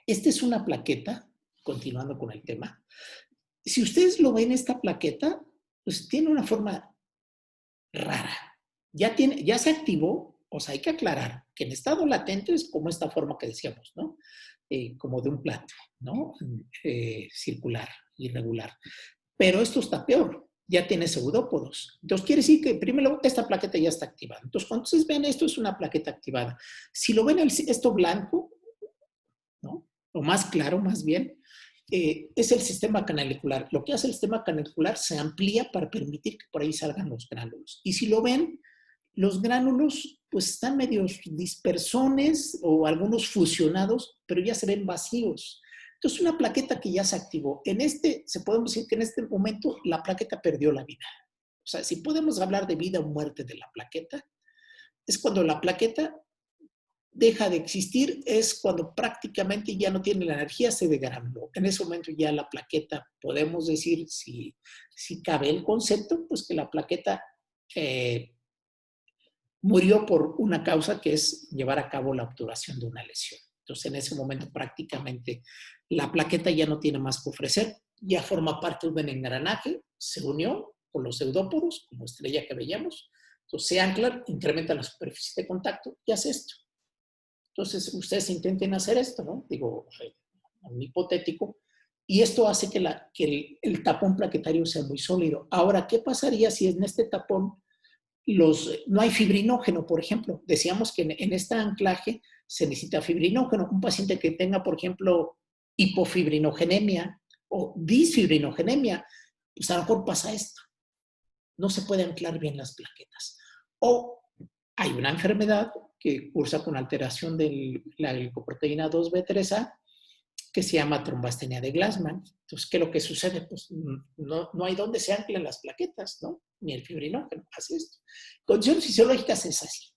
esta es una plaqueta, continuando con el tema. Si ustedes lo ven, esta plaqueta, pues tiene una forma rara. Ya se activó, o sea, hay que aclarar que en estado latente es como esta forma que decíamos, ¿no? Como de un plato, ¿no? Circular, irregular. Pero esto está peor. ya tiene pseudópodos. Entonces, quiere decir que primero esta plaqueta ya está activada. Entonces, cuando ustedes ven esto, es una plaqueta activada. Si lo ven esto blanco, ¿no? O más claro, más bien, es el sistema canalicular. Lo que hace el sistema canalicular se amplía para permitir que por ahí salgan los gránulos. Y si lo ven, los gránulos pues están medios dispersones o algunos fusionados, pero ya se ven vacíos. Entonces, una plaqueta que ya se activó. Se podemos decir que en este momento la plaqueta perdió la vida. O sea, si podemos hablar de vida o muerte de la plaqueta, es cuando la plaqueta deja de existir, es cuando prácticamente ya no tiene la energía, se degranuló. En ese momento ya la plaqueta, podemos decir, si cabe el concepto, pues que la plaqueta murió por una causa que es llevar a cabo la obturación de una lesión. Entonces, en ese momento prácticamente la plaqueta ya no tiene más que ofrecer, ya forma parte de un engranaje, se unió con los pseudópodos, como estrella que veíamos, entonces se anclan, incrementa la superficie de contacto y hace esto. Entonces, ustedes intenten hacer esto, ¿no? Digo, un hipotético, y esto hace que el tapón plaquetario sea muy sólido. Ahora, ¿qué pasaría si en este tapón no hay fibrinógeno, por ejemplo? Decíamos que en este anclaje se necesita fibrinógeno. Un paciente que tenga, por ejemplo, hipofibrinogénemia o disfibrinogenemia, pues a lo mejor pasa esto. No se puede anclar bien las plaquetas. O hay una enfermedad que cursa con alteración de la glicoproteína 2B3A que se llama trombastenia de Glassman. Entonces, ¿qué es lo que sucede? Pues no hay dónde se anclan las plaquetas, ¿no? Ni el fibrinógeno, hace esto. Condiciones fisiológicas es así,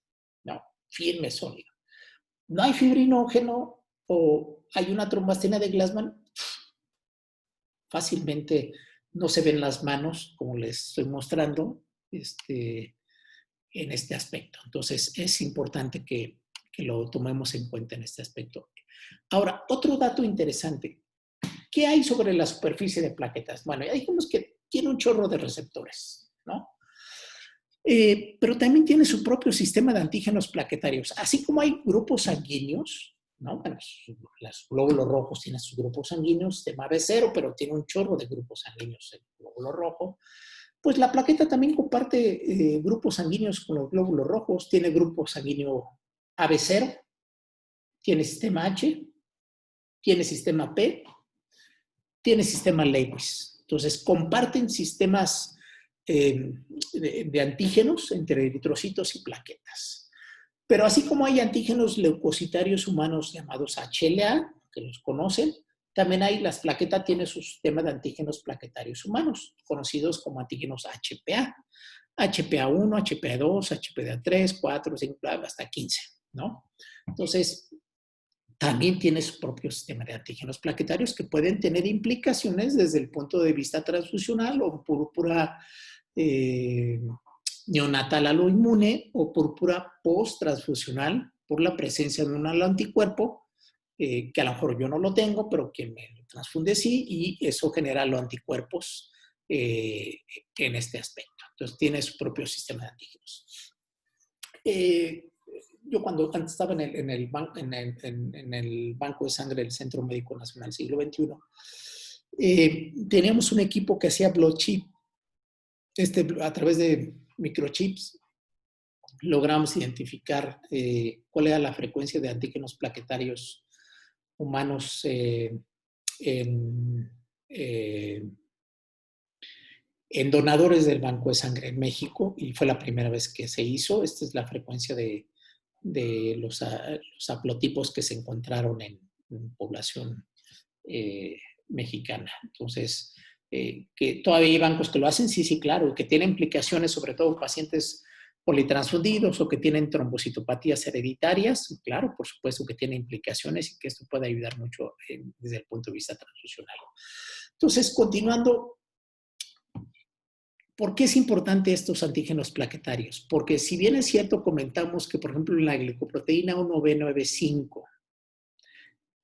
¿no? Firme, sólido. No hay fibrinógeno o hay una trombastenia de Glassman, fácilmente no se ven las manos, como les estoy mostrando, en este aspecto. Entonces, es importante que lo tomemos en cuenta en este aspecto. Ahora, otro dato interesante. ¿Qué hay sobre la superficie de plaquetas? Bueno, ya dijimos que tiene un chorro de receptores, ¿no? Pero también tiene su propio sistema de antígenos plaquetarios. Así como hay grupos sanguíneos, ¿no? Bueno, los glóbulos rojos tienen sus grupos sanguíneos, sistema B0, pero tiene un chorro de grupos sanguíneos el glóbulo rojo. Pues la plaqueta también comparte grupos sanguíneos con los glóbulos rojos. Tiene grupo sanguíneo AB0, tiene sistema H, tiene sistema P, tiene sistema Lewis. Entonces, comparten sistemas de antígenos entre eritrocitos y plaquetas. Pero así como hay antígenos leucocitarios humanos llamados HLA, que los conocen, también las plaquetas tienen su sistema de antígenos plaquetarios humanos, conocidos como antígenos HPA. HPA1, HPA2, HPA3, 4, 5, hasta 15, ¿no? Entonces, también tiene su propio sistema de antígenos plaquetarios que pueden tener implicaciones desde el punto de vista transfusional o púrpura neonatal aloinmune o púrpura post-transfusional por la presencia de un anticuerpo que a lo mejor yo no lo tengo, pero que me lo transfunde sí, y eso genera los anticuerpos en este aspecto. Entonces tiene su propio sistema de antígenos. Yo cuando antes estaba en el banco de sangre del Centro Médico Nacional Siglo XXI, teníamos un equipo que hacía blood chip. A través de microchips logramos identificar cuál era la frecuencia de antígenos plaquetarios humanos en donadores del banco de sangre en México, y fue la primera vez que se hizo. Esta es la frecuencia de los haplotipos que se encontraron en población mexicana. Entonces, que todavía hay bancos que lo hacen, sí, claro, que tiene implicaciones, sobre todo en pacientes politransfundidos o que tienen trombocitopatías hereditarias, claro, por supuesto que tiene implicaciones y que esto puede ayudar mucho desde el punto de vista transfusional. Entonces, continuando, ¿por qué es importante estos antígenos plaquetarios? Porque si bien es cierto, comentamos que, por ejemplo, en la glicoproteína 1B95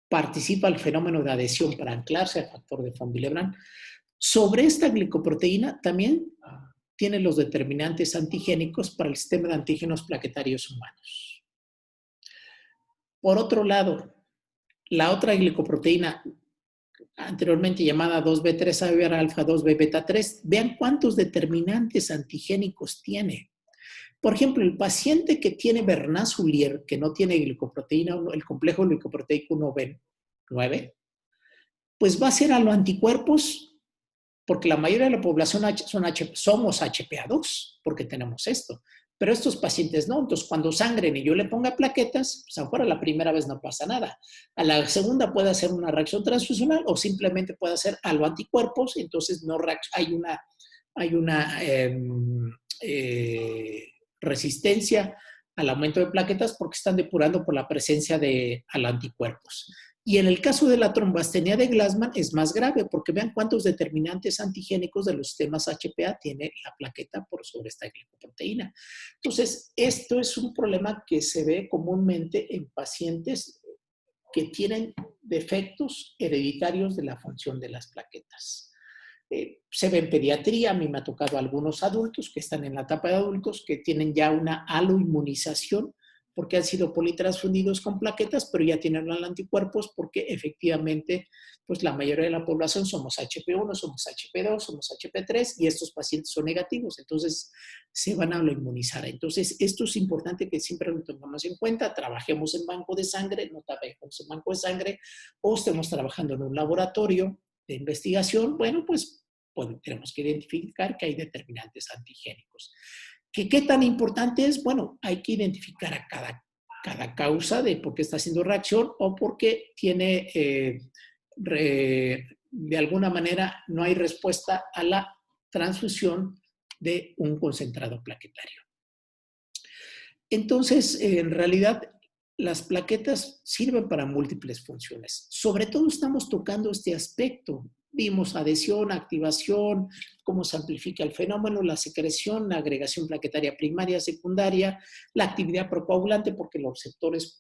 participa el fenómeno de adhesión para anclarse al factor de von Willebrand, sobre esta glicoproteína también tiene los determinantes antigénicos para el sistema de antígenos plaquetarios humanos. Por otro lado, la otra glicoproteína anteriormente llamada 2B3 alfa, 2B beta 3, vean cuántos determinantes antigénicos tiene. Por ejemplo, el paciente que tiene Bernard-Soulier, que no tiene glicoproteína, el complejo glicoproteico 1B9, pues va a ser a los anticuerpos, porque la mayoría de la población somos HPA2, porque tenemos esto. Pero estos pacientes no. Entonces, cuando sangren y yo le ponga plaquetas, pues a lo mejor a la primera vez no pasa nada. A la segunda puede hacer una reacción transfusional o simplemente puede hacer algo anticuerpos, entonces no hay una resistencia al aumento de plaquetas porque están depurando por la presencia de anticuerpos. Y en el caso de la trombastenia de Glassman es más grave porque vean cuántos determinantes antigénicos de los sistemas HPA tiene la plaqueta por sobre esta glicoproteína. Entonces, esto es un problema que se ve comúnmente en pacientes que tienen defectos hereditarios de la función de las plaquetas. Se ve en pediatría, a mí me ha tocado algunos adultos que están en la etapa de adultos que tienen ya una aloinmunización porque han sido politransfundidos con plaquetas, pero ya tienen anticuerpos porque efectivamente pues la mayoría de la población somos HP1, somos HP2, somos HP3 y estos pacientes son negativos, entonces se van a aloinmunizar. Entonces esto es importante que siempre lo tengamos en cuenta, trabajemos en banco de sangre, no trabajemos en banco de sangre o estemos trabajando en un laboratorio de investigación, bueno, pues tenemos que identificar que hay determinantes antigénicos. ¿Qué tan importante es? Bueno, hay que identificar a cada causa de por qué está haciendo reacción o por qué tiene, de alguna manera, no hay respuesta a la transfusión de un concentrado plaquetario. Entonces, en realidad, las plaquetas sirven para múltiples funciones. Sobre todo estamos tocando este aspecto. Vimos adhesión, activación, cómo se amplifica el fenómeno, la secreción, la agregación plaquetaria primaria, secundaria, la actividad procoagulante, porque los receptores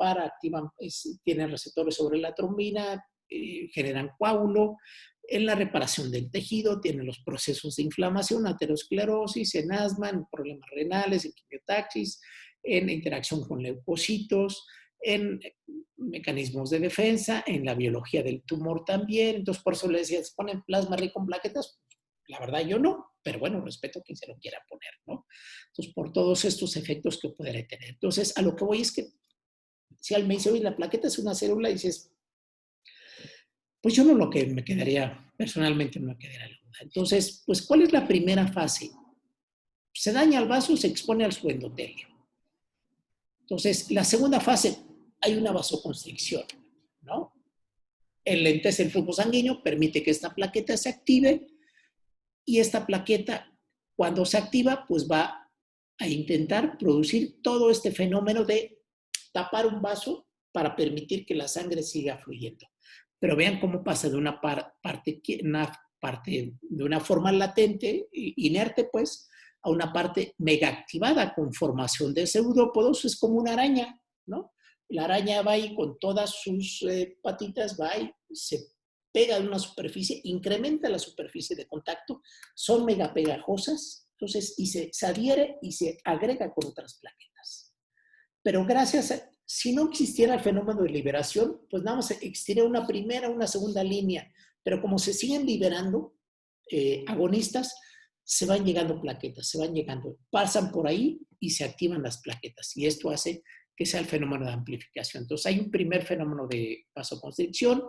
tienen receptores sobre la trombina, generan coágulo. En la reparación del tejido, tienen los procesos de inflamación, aterosclerosis, en asma, en problemas renales, en quimiotaxis, en interacción con leucocitos, en mecanismos de defensa, en la biología del tumor también. Entonces, por eso le decía, ¿se ponen plasma rico en plaquetas? La verdad, yo no, pero bueno, respeto a quien se lo quiera poner, ¿no? Entonces, por todos estos efectos que pudiera tener. Entonces, a lo que voy es que si alguien me dice, oye, la plaqueta es una célula, y dices, pues yo no lo que me quedaría, personalmente no me quedaría la duda. Entonces, pues, ¿cuál es la primera fase? Se daña el vaso, se expone al su endotelio. Entonces, la segunda fase, hay una vasoconstricción, ¿no? Enlentece el flujo sanguíneo, permite que esta plaqueta se active y esta plaqueta, cuando se activa, pues va a intentar producir todo este fenómeno de tapar un vaso para permitir que la sangre siga fluyendo. Pero vean cómo pasa de una parte de una forma latente, inerte, pues, a una parte mega activada con formación de pseudópodos. Es como una araña, ¿no? La araña va ahí con todas sus patitas, va y se pega en una superficie, incrementa la superficie de contacto, son mega pegajosas, entonces, y se adhiere y se agrega con otras plaquetas. Pero si no existiera el fenómeno de liberación, pues nada más existiría una primera, una segunda línea, pero como se siguen liberando agonistas, se van llegando plaquetas, pasan por ahí y se activan las plaquetas. Y esto hace que sea el fenómeno de amplificación. Entonces hay un primer fenómeno de vasoconstricción,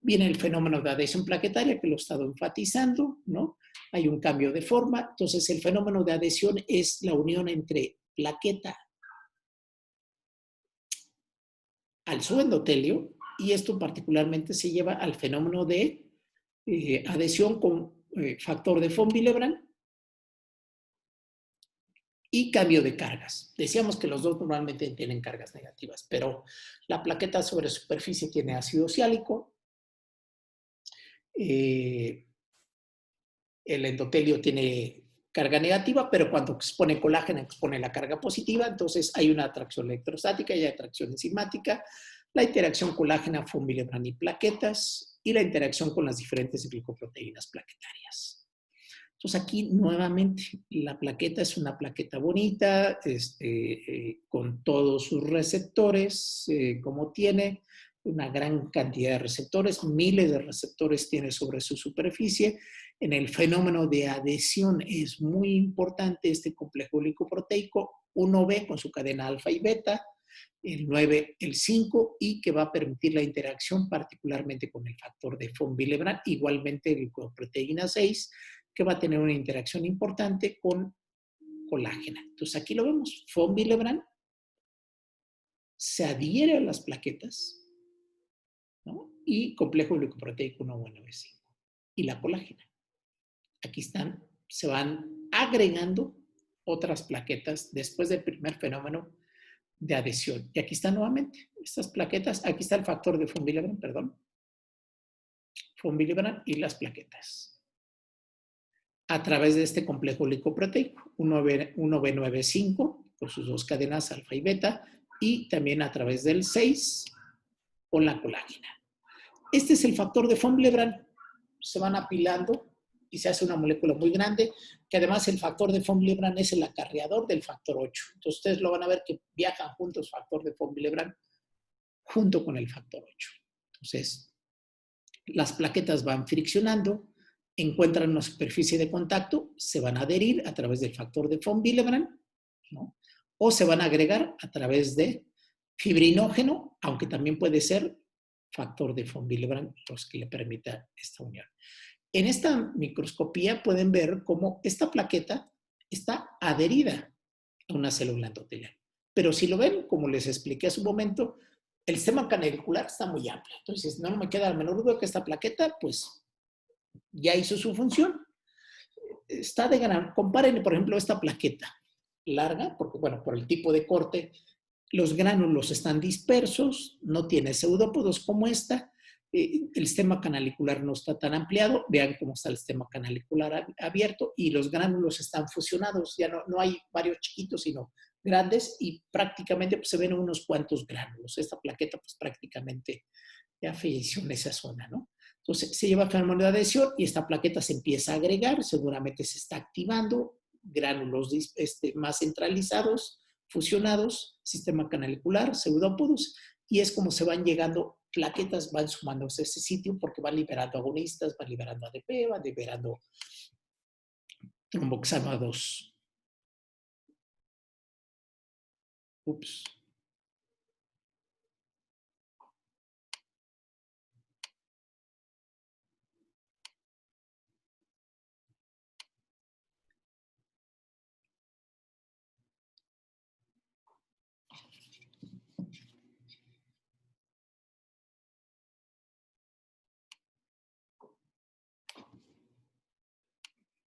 viene el fenómeno de adhesión plaquetaria, que lo he estado enfatizando, ¿no? Hay un cambio de forma. Entonces el fenómeno de adhesión es la unión entre plaqueta al subendotelio, y esto particularmente se lleva al fenómeno de adhesión con factor de von Willebrand y cambio de cargas. Decíamos que los dos normalmente tienen cargas negativas, pero la plaqueta sobre superficie tiene ácido ciálico, el endotelio tiene carga negativa, pero cuando expone colágeno expone la carga positiva, entonces hay una atracción electrostática y atracción enzimática, la interacción colágena, von Willebrand y plaquetas, y la interacción con las diferentes glicoproteínas plaquetarias. Entonces aquí nuevamente la plaqueta es una plaqueta bonita, con todos sus receptores, como tiene, una gran cantidad de receptores, miles de receptores tiene sobre su superficie. En el fenómeno de adhesión es muy importante este complejo glicoproteico 1B con su cadena alfa y beta, el 9, el 5, y que va a permitir la interacción particularmente con el factor de von Willebrand, igualmente el glicoproteína 6, que va a tener una interacción importante con colágena. Entonces aquí lo vemos, von Willebrand se adhiere a las plaquetas, ¿no? Y complejo glicoproteico 1B95 y la colágena. Aquí están, se van agregando otras plaquetas después del primer fenómeno de adhesión. Y aquí están nuevamente estas plaquetas. Aquí está el factor de von Willebrand, perdón. Von Willebrand y las plaquetas. A través de este complejo glicoproteico, 1B95, con sus dos cadenas alfa y beta, y también a través del 6 con la colágena. Este es el factor de von Willebrand. Se van apilando y se hace una molécula muy grande, que además el factor de von Willebrand es el acarreador del factor 8. Entonces ustedes lo van a ver que viajan juntos factor de von Willebrand junto con el factor 8. Entonces, las plaquetas van friccionando, encuentran una superficie de contacto, se van a adherir a través del factor de von Willebrand, ¿no? O se van a agregar a través de fibrinógeno, aunque también puede ser factor de von Willebrand los que le permita esta unión. En esta microscopía pueden ver cómo esta plaqueta está adherida a una célula endotelial. Pero si lo ven, como les expliqué hace un momento, el sistema canalicular está muy amplio. Entonces, no me queda la menor duda que esta plaqueta, pues, ya hizo su función. Está de gran... Comparen, por ejemplo, esta plaqueta larga, porque, bueno, por el tipo de corte, los gránulos están dispersos, no tiene pseudópodos como esta, el sistema canalicular no está tan ampliado, vean cómo está el sistema canalicular abierto y los gránulos están fusionados, ya no hay varios chiquitos, sino grandes y prácticamente pues, se ven unos cuantos gránulos. Esta plaqueta pues prácticamente ya falleció en esa zona, ¿no? Entonces se lleva a fenómeno de adhesión y esta plaqueta se empieza a agregar, seguramente se está activando, gránulos más centralizados, fusionados, sistema canalicular, pseudópodos, y es como se van llegando, plaquetas van sumándose a ese sitio porque van liberando agonistas, van liberando ADP, van liberando tromboxano A2. Ups.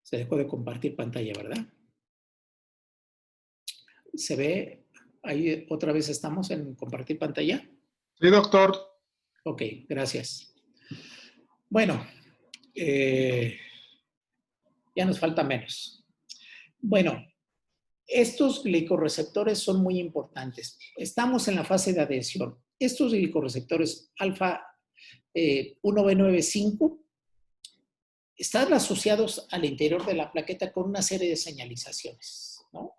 Se dejó de compartir pantalla, ¿verdad? ¿Se ve? Ahí otra vez estamos en compartir pantalla. Sí, doctor. Ok, gracias. Bueno, ya nos falta menos. Bueno, estos glicorreceptores son muy importantes. Estamos en la fase de adhesión. Estos glicorreceptores alfa 1B95 están asociados al interior de la plaqueta con una serie de señalizaciones, ¿no?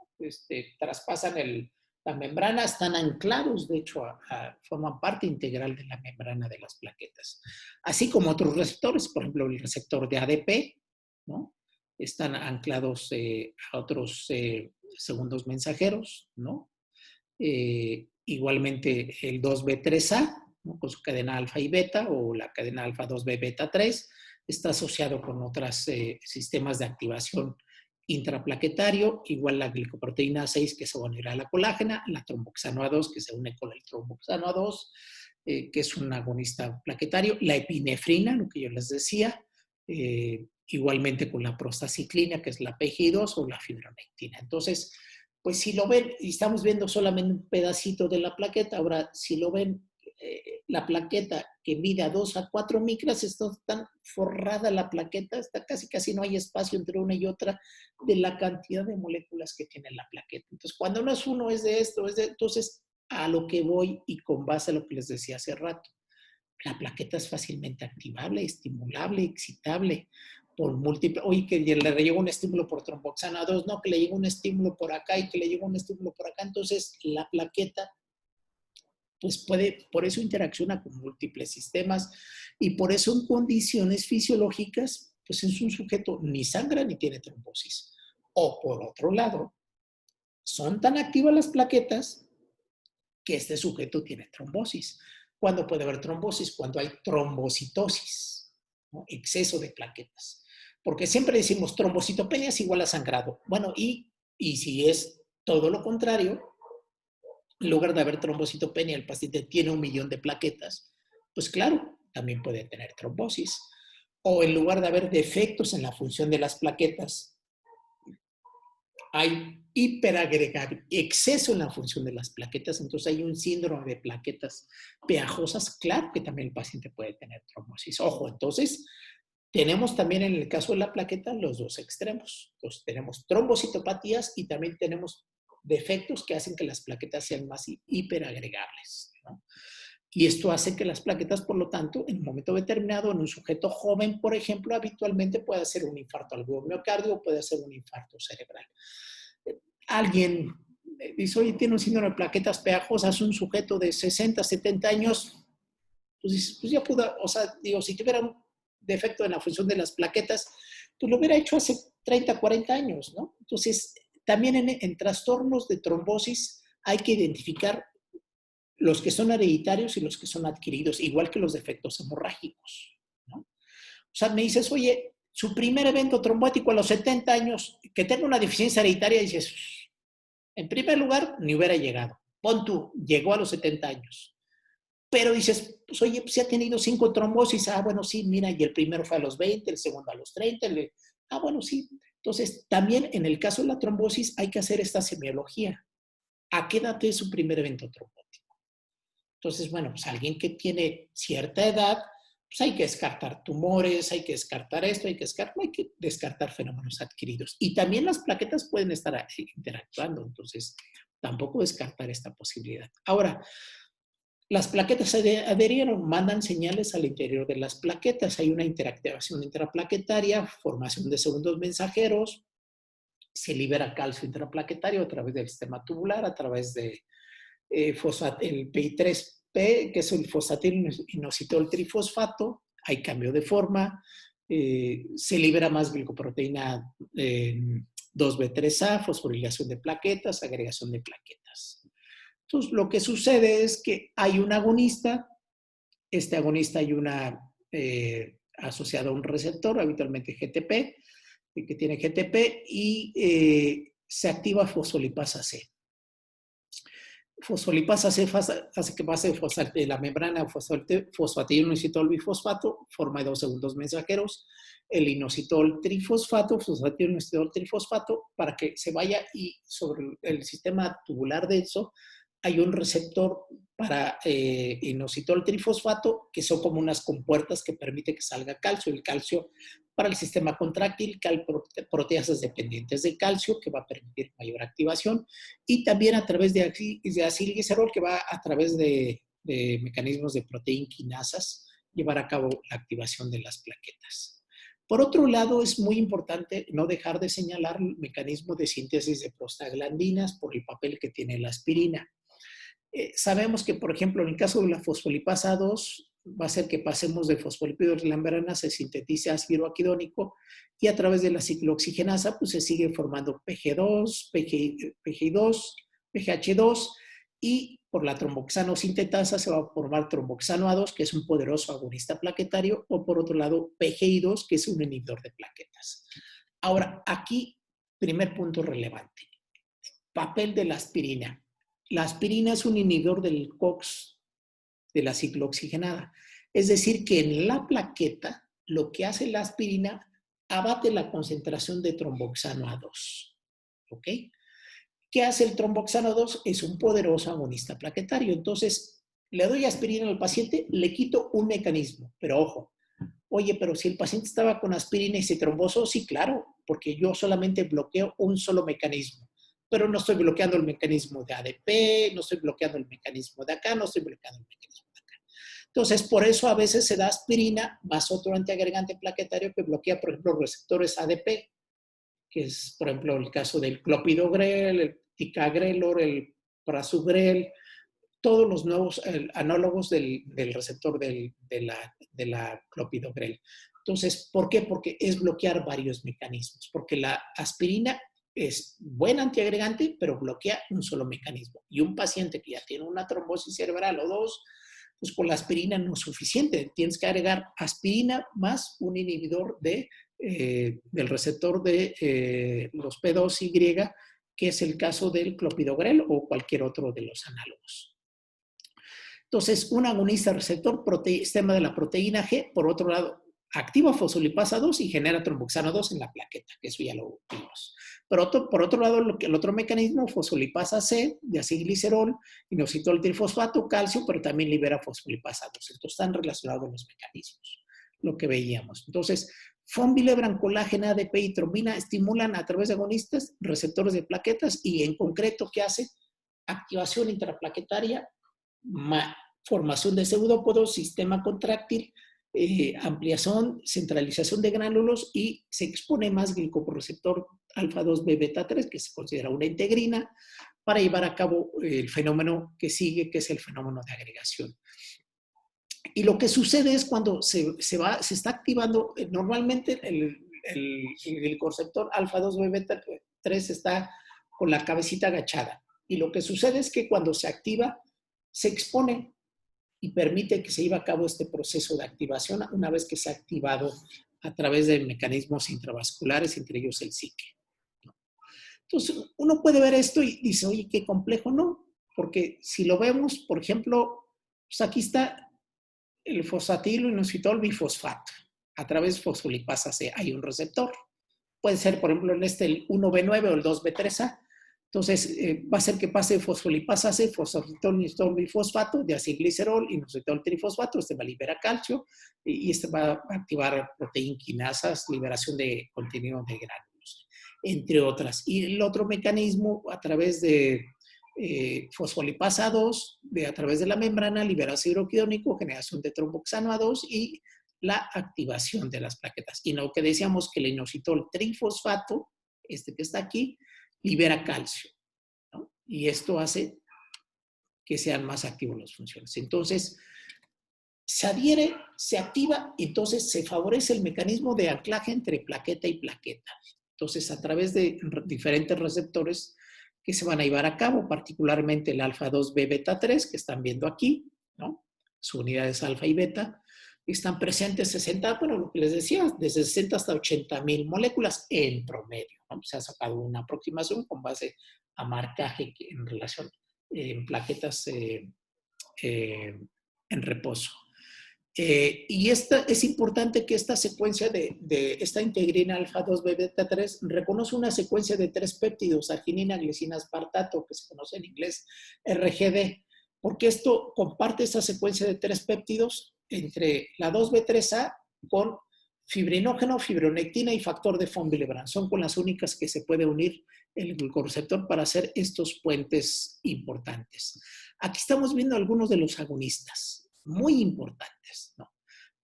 Traspasan la membrana, están anclados, de hecho, forman parte integral de la membrana de las plaquetas. Así como otros receptores, por ejemplo, el receptor de ADP, ¿no? Están anclados a otros segundos mensajeros, ¿no? Igualmente el 2B3A, ¿no? Con su cadena alfa y beta, o la cadena alfa 2B beta 3, está asociado con otros sistemas de activación intraplaquetario, igual la glicoproteína 6 que se va a unir a la colágena, la tromboxano A2 que se une con el tromboxano A2, que es un agonista plaquetario, la epinefrina, lo que yo les decía, igualmente con la prostaciclina, que es la PGI2 o la fibronectina. Entonces, pues si lo ven, y estamos viendo solamente un pedacito de la plaqueta, ahora si lo ven, la plaqueta que mide a 2 a 4 micras, está tan forrada la plaqueta, está casi no hay espacio entre una y otra de la cantidad de moléculas que tiene la plaqueta. Entonces, cuando no es uno, es de esto, entonces a lo que voy y con base a lo que les decía hace rato, la plaqueta es fácilmente activable, estimulable, excitable por múltiples, oye, que le llegó un estímulo por tromboxano A2, no, que le llegó un estímulo por acá y que le llegó un estímulo por acá, entonces la plaqueta pues por eso interacciona con múltiples sistemas y por eso en condiciones fisiológicas, pues es un sujeto ni sangra ni tiene trombosis. O por otro lado, son tan activas las plaquetas que este sujeto tiene trombosis. ¿Cuándo puede haber trombosis? Cuando hay trombocitosis, ¿no? Exceso de plaquetas. Porque siempre decimos trombocitopenia es igual a sangrado. Bueno, y si es todo lo contrario, en lugar de haber trombocitopenia, el paciente tiene 1.000.000 de plaquetas, pues claro, también puede tener trombosis. O en lugar de haber defectos en la función de las plaquetas, hay hiperagregar, exceso en la función de las plaquetas, entonces hay un síndrome de plaquetas peajosas, claro que también el paciente puede tener trombosis. Ojo, entonces tenemos también en el caso de la plaqueta los dos extremos. Entonces tenemos trombocitopatías y también tenemos defectos que hacen que las plaquetas sean más hiperagregables, ¿no? Y esto hace que las plaquetas, por lo tanto, en un momento determinado, en un sujeto joven, por ejemplo, habitualmente puede ser un infarto al miocardio o puede ser un infarto cerebral. Alguien dice, oye, tiene un síndrome de plaquetas pegajosas, un sujeto de 60, 70 años, pues dices, pues ya pudo, o sea, digo, si tuviera un defecto en la función de las plaquetas, pues lo hubiera hecho hace 30, 40 años, ¿no? Entonces, también en trastornos de trombosis hay que identificar los que son hereditarios y los que son adquiridos, igual que los defectos hemorrágicos, ¿no? O sea, me dices, oye, su primer evento trombótico a los 70 años, que tenga una deficiencia hereditaria, dices, en primer lugar, ni hubiera llegado. Pon tú, llegó a los 70 años. Pero dices, pues oye, pues ya ha tenido 5 trombosis. Ah, bueno, sí, mira, y el primero fue a los 20, el segundo a los 30. Bueno, sí. Entonces, también en el caso de la trombosis hay que hacer esta semiología. ¿A qué edad es su primer evento trombótico? Entonces, bueno, pues alguien que tiene cierta edad, pues hay que descartar tumores, hay que descartar esto, hay que descartar fenómenos adquiridos. Y también las plaquetas pueden estar interactuando, entonces tampoco descartar esta posibilidad. Ahora, las plaquetas adherieron, mandan señales al interior de las plaquetas. Hay una interactivación intraplaquetaria, formación de segundos mensajeros, se libera calcio intraplaquetario a través del sistema tubular, a través de el PI3P, que es el fosfatinoinositol trifosfato, hay cambio de forma, se libera más glicoproteína 2B3A, fosforilación de plaquetas, agregación de plaquetas. Entonces, lo que sucede es que hay un agonista, este agonista hay una asociado a un receptor, habitualmente GTP, que tiene GTP, y se activa fosfolipasa C. Fosfolipasa C hace que pase de la membrana fosfatinoinositol bifosfato, forma de 2 segundos mensajeros, el inositol trifosfato, fosfatinoinositol trifosfato, para que se vaya y sobre el sistema tubular denso hay un receptor para inositol trifosfato, que son como unas compuertas que permite que salga calcio. El calcio para el sistema contráctil, proteasas dependientes de calcio, que va a permitir mayor activación, y también a través de acilglicerol, que va a través de mecanismos de proteinquinasas, llevar a cabo la activación de las plaquetas. Por otro lado, es muy importante no dejar de señalar el mecanismo de síntesis de prostaglandinas por el papel que tiene la aspirina. Sabemos que, por ejemplo, en el caso de la fosfolipasa 2, va a ser que pasemos de fosfolípidos de la membrana, se sintetiza ácido araquidónico y a través de la ciclooxigenasa pues se sigue formando PG2, PGI2, PGH2 y por la tromboxano sintetasa se va a formar tromboxano A2, que es un poderoso agonista plaquetario, o por otro lado PGI2, que es un inhibidor de plaquetas. Ahora, aquí, primer punto relevante, papel de la aspirina. La aspirina es un inhibidor del COX, de la ciclooxigenada. Es decir, que en la plaqueta lo que hace la aspirina abate la concentración de tromboxano A2. ¿Ok? ¿Qué hace el tromboxano A2? Es un poderoso agonista plaquetario. Entonces, le doy aspirina al paciente, le quito un mecanismo. Pero ojo, oye, pero si el paciente estaba con aspirina y se trombosó, sí, claro, porque yo solamente bloqueo un solo mecanismo. Pero no estoy bloqueando el mecanismo de ADP, no estoy bloqueando el mecanismo de acá, no estoy bloqueando el mecanismo de acá. Entonces, por eso a veces se da aspirina más otro antiagregante plaquetario que bloquea, por ejemplo, receptores ADP, que es, por ejemplo, el caso del clopidogrel, el ticagrelor, el prasugrel, todos los nuevos análogos del receptor de la clopidogrel. Entonces, ¿por qué? Porque es bloquear varios mecanismos, porque la aspirina es buen antiagregante, pero bloquea un solo mecanismo. Y un paciente que ya tiene una trombosis cerebral o dos, pues con la aspirina no es suficiente. Tienes que agregar aspirina más un inhibidor del receptor de los P2Y, que es el caso del clopidogrel o cualquier otro de los análogos. Entonces, un agonista receptor sistema de la proteína G, por otro lado, activa fosfolipasa 2 y genera tromboxano 2 en la plaqueta, que eso ya lo vimos. Pero por otro lado, el otro mecanismo, fosfolipasa C, de acilglicerol, inositol trifosfato, calcio, pero también libera fosfolipasa 2. Estos están relacionados los mecanismos, lo que veíamos. Entonces, Fonbilebran, colágena, ADP y trombina estimulan a través de agonistas receptores de plaquetas y en concreto, ¿qué hace? Activación intraplaquetaria, formación de pseudópodos, sistema contráctil, ampliación, centralización de gránulos y se expone más glicoproreceptor alfa-2b beta-3, que se considera una integrina, para llevar a cabo el fenómeno que sigue, que es el fenómeno de agregación. Y lo que sucede es cuando se está activando, normalmente el glicoreceptor alfa-2b beta-3 está con la cabecita agachada. Y lo que sucede es que cuando se activa, se expone y permite que se lleve a cabo este proceso de activación una vez que se ha activado a través de mecanismos intravasculares, entre ellos el psique. Entonces, uno puede ver esto y dice, oye, qué complejo, ¿no? Porque si lo vemos, por ejemplo, pues aquí está el fosfatilo inositol bifosfato. A través de fosfolipasa C hay un receptor. Puede ser, por ejemplo, en el 1B9 o el 2B3A. Entonces, va a ser que pase fosfolipasa C, fosfatilo inositol bifosfato, de acilglicerol, inositol trifosfato. Este va a liberar calcio y este va a activar proteinquinasas, liberación de contenido de gránulos, entre otras. Y el otro mecanismo, a través de fosfolipasa 2, a través de la membrana, libera ácido quirónico, generación de tromboxano A2 y la activación de las plaquetas. Y lo que decíamos que el inositol trifosfato, este que está aquí, libera calcio, ¿no? Y esto hace que sean más activos las funciones. Entonces, se adhiere, se activa, entonces se favorece el mecanismo de anclaje entre plaqueta y plaqueta. Entonces, a través de diferentes receptores que se van a llevar a cabo, particularmente el alfa-2b beta-3, que están viendo aquí, ¿no? Sus unidades alfa y beta, están presentes 60, bueno, lo que les decía, desde 60 hasta 80,000 moléculas en promedio, ¿no? Se ha sacado una aproximación con base a marcaje en relación en plaquetas en reposo. Y es importante que esta secuencia de esta integrina alfa-2b beta-3 reconoce una secuencia de 3 péptidos, arginina, glicina, aspartato, que se conoce en inglés RGD, porque esto comparte esta secuencia de 3 péptidos entre la 2b3A con fibrinógeno, fibronectina y factor de von Willebrand. Son con las únicas que se puede unir el glucorreceptor para hacer estos puentes importantes. Aquí estamos viendo algunos de los agonistas muy importantes, ¿no?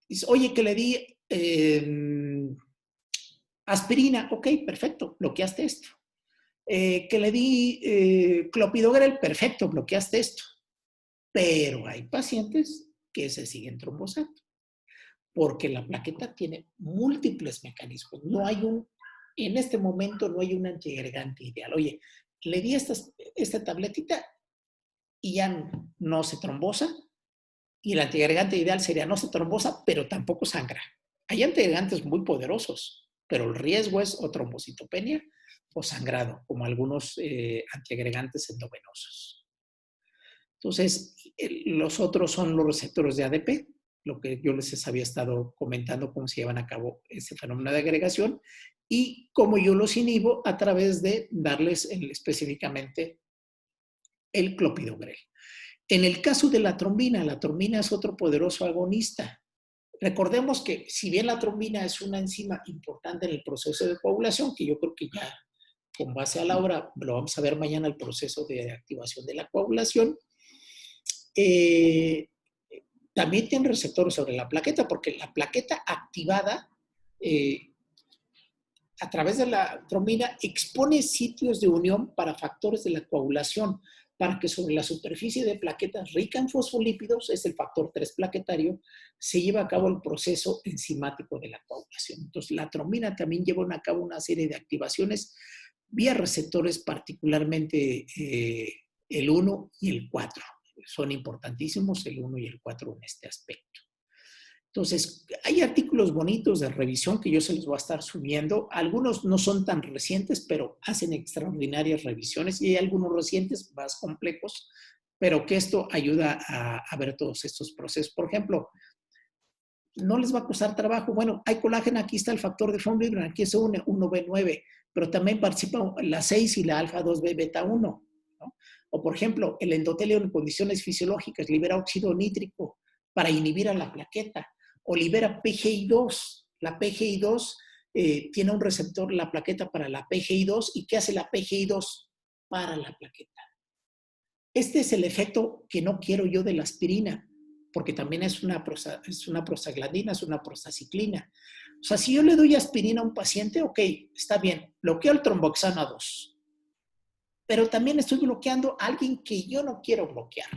Dice, oye, que le di aspirina, ok, perfecto, bloqueaste esto. Que le di clopidogrel, perfecto, bloqueaste esto. Pero hay pacientes que se siguen trombosando, porque la plaqueta tiene múltiples mecanismos. No hay en este momento no hay un antiagregante ideal. Oye, le di esta tabletita y ya no se trombosa, y el antiagregante ideal sería no se trombosa, pero tampoco sangra. Hay antiagregantes muy poderosos, pero el riesgo es o trombocitopenia o sangrado, como algunos antiagregantes endovenosos. Entonces, los otros son los receptores de ADP, lo que yo les había estado comentando, cómo se llevan a cabo ese fenómeno de agregación y cómo yo los inhibo a través de darles específicamente el clopidogrel. En el caso de la trombina es otro poderoso agonista. Recordemos que si bien la trombina es una enzima importante en el proceso de coagulación, que yo creo que ya con base a la obra lo vamos a ver mañana, el proceso de activación de la coagulación, también tiene receptores sobre la plaqueta, porque la plaqueta activada a través de la trombina expone sitios de unión para factores de la coagulación, para que sobre la superficie de plaquetas rica en fosfolípidos, es el factor 3 plaquetario, se lleve a cabo el proceso enzimático de la coagulación. Entonces, la trombina también lleva a cabo una serie de activaciones vía receptores, particularmente el 1 y el 4. Son importantísimos el 1 y el 4 en este aspecto. Entonces, hay artículos bonitos de revisión que yo se los voy a estar subiendo. Algunos no son tan recientes, pero hacen extraordinarias revisiones. Y hay algunos recientes más complejos, pero que esto ayuda a ver todos estos procesos. Por ejemplo, no les va a costar trabajo. Bueno, hay colágeno, aquí está el factor de von Willebrand, aquí se une 1B9, pero también participa la 6 y la alfa 2B beta 1, ¿no? O por ejemplo, el endotelio en condiciones fisiológicas libera óxido nítrico para inhibir a la plaqueta, o libera PGI2. La PGI2 tiene un receptor, la plaqueta para la PGI2, ¿y qué hace la PGI2 para la plaqueta? Este es el efecto que no quiero yo de la aspirina, porque también es una prostaglandina, es una prostaciclina. O sea, si yo le doy aspirina a un paciente, ok, está bien, bloqueo el tromboxano 2, pero también estoy bloqueando a alguien que yo no quiero bloquear.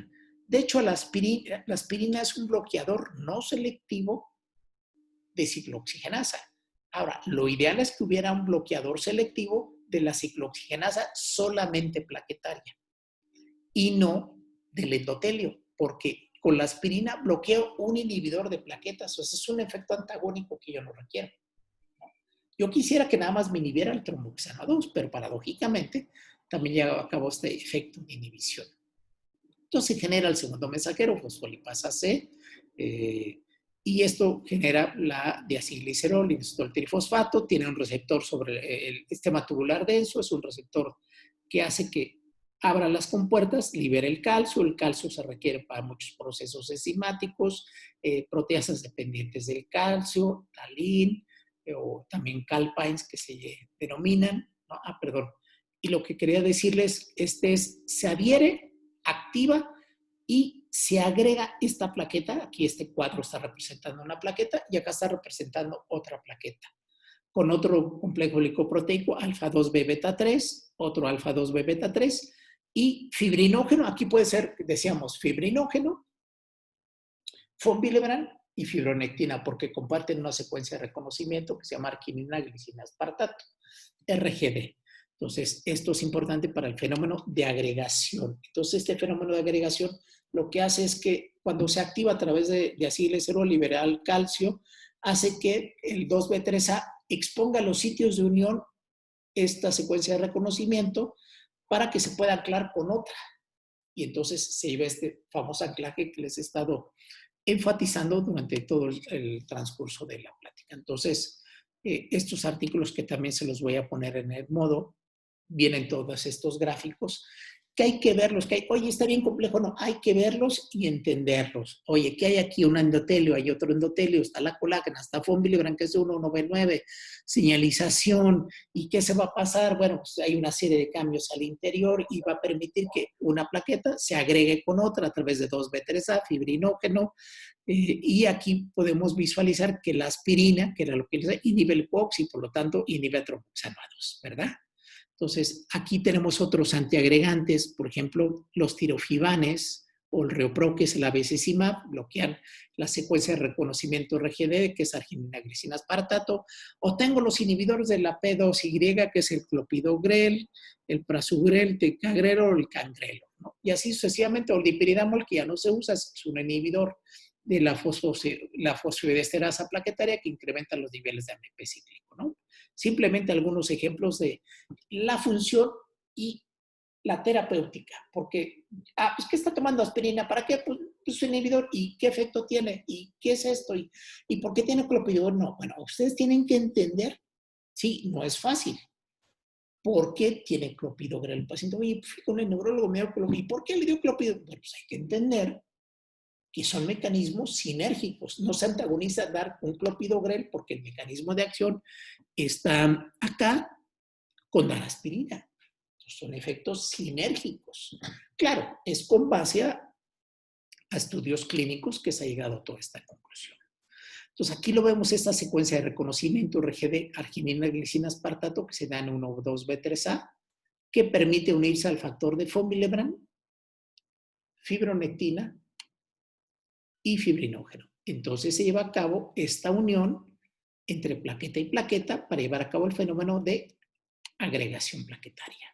De hecho, la aspirina es un bloqueador no selectivo de ciclooxigenasa. Ahora, lo ideal es que hubiera un bloqueador selectivo de la ciclooxigenasa solamente plaquetaria y no del endotelio, porque con la aspirina bloqueo un inhibidor de plaquetas. O sea, es un efecto antagónico que yo no requiero. Yo quisiera que nada más me inhibiera el tromboxano 2, pero paradójicamente también lleva a cabo este efecto de inhibición. Entonces genera el segundo mensajero, fosfolipasa C, y esto genera la diacilglicerol, inositol trifosfato, tiene un receptor sobre el sistema tubular denso, es un receptor que hace que abra las compuertas, libera el calcio se requiere para muchos procesos enzimáticos, proteasas dependientes del calcio, talín, o también calpines que se denominan, ¿no? Perdón. Y lo que quería decirles, se adhiere, activa y se agrega esta plaqueta. Aquí este cuadro está representando una plaqueta y acá está representando otra plaqueta con otro complejo glicoproteico alfa 2B beta 3, otro alfa 2B beta 3 y fibrinógeno. Aquí puede ser, decíamos, fibrinógeno, von Willebrand y fibronectina, porque comparten una secuencia de reconocimiento que se llama arginina glicina aspartato, RGD. Entonces, esto es importante para el fenómeno de agregación. Entonces, este fenómeno de agregación lo que hace es que cuando se activa a través de acilglicerol, libera el calcio, hace que el 2B3A exponga los sitios de unión esta secuencia de reconocimiento para que se pueda anclar con otra. Y entonces se lleva este famoso anclaje que les he estado enfatizando durante todo el transcurso de la plática. Entonces, estos artículos que también se los voy a poner en el modo, vienen todos estos gráficos, que hay que verlos, oye, está bien complejo, no, hay que verlos y entenderlos. Oye, que hay aquí un endotelio, hay otro endotelio, está la colágena, está von Willebrand, que es de 1,9, señalización, ¿y qué se va a pasar? Bueno, pues hay una serie de cambios al interior y va a permitir que una plaqueta se agregue con otra a través de 2B3A, fibrinógeno, y aquí podemos visualizar que la aspirina, que era lo que inhibe el COX y por lo tanto inhibe tromboxano 2, ¿verdad? Entonces, aquí tenemos otros antiagregantes, por ejemplo, los tirofibanes o el Reopro, que es el abececimab, bloquean la secuencia de reconocimiento RGD, que es arginina glicina aspartato, o tengo los inhibidores de la P2Y, que es el clopidogrel, el prasugrel, el tecagrel o el cangrelo, ¿no? Y así sucesivamente, o el dipiridamol, que ya no se usa, es un inhibidor de la fosfodiesterasa plaquetaria que incrementa los niveles de AMP cíclico, ¿no? Simplemente algunos ejemplos de la función y la terapéutica, porque, pues, ¿qué está tomando aspirina? ¿Para qué? Pues un inhibidor, ¿y qué efecto tiene? ¿Y qué es esto? ¿Y por qué tiene clopidogrel? No, bueno, ustedes tienen que entender, sí, no es fácil. ¿Por qué tiene clopidogrel el paciente? Oye, pues, con el neurólogo me dio clopidogrel. ¿Y por qué le dio clopidogrel? Bueno, pues hay que entender que son mecanismos sinérgicos. No se antagoniza dar un clopidogrel porque el mecanismo de acción está acá con la aspirina. Son efectos sinérgicos. Claro, es con base a estudios clínicos que se ha llegado a toda esta conclusión. Entonces, aquí lo vemos, esta secuencia de reconocimiento RGD, arginina glicina aspartato, que se da en 1,2B3A, que permite unirse al factor de von Willebrand fibronectina y fibrinógeno. Entonces se lleva a cabo esta unión entre plaqueta y plaqueta para llevar a cabo el fenómeno de agregación plaquetaria.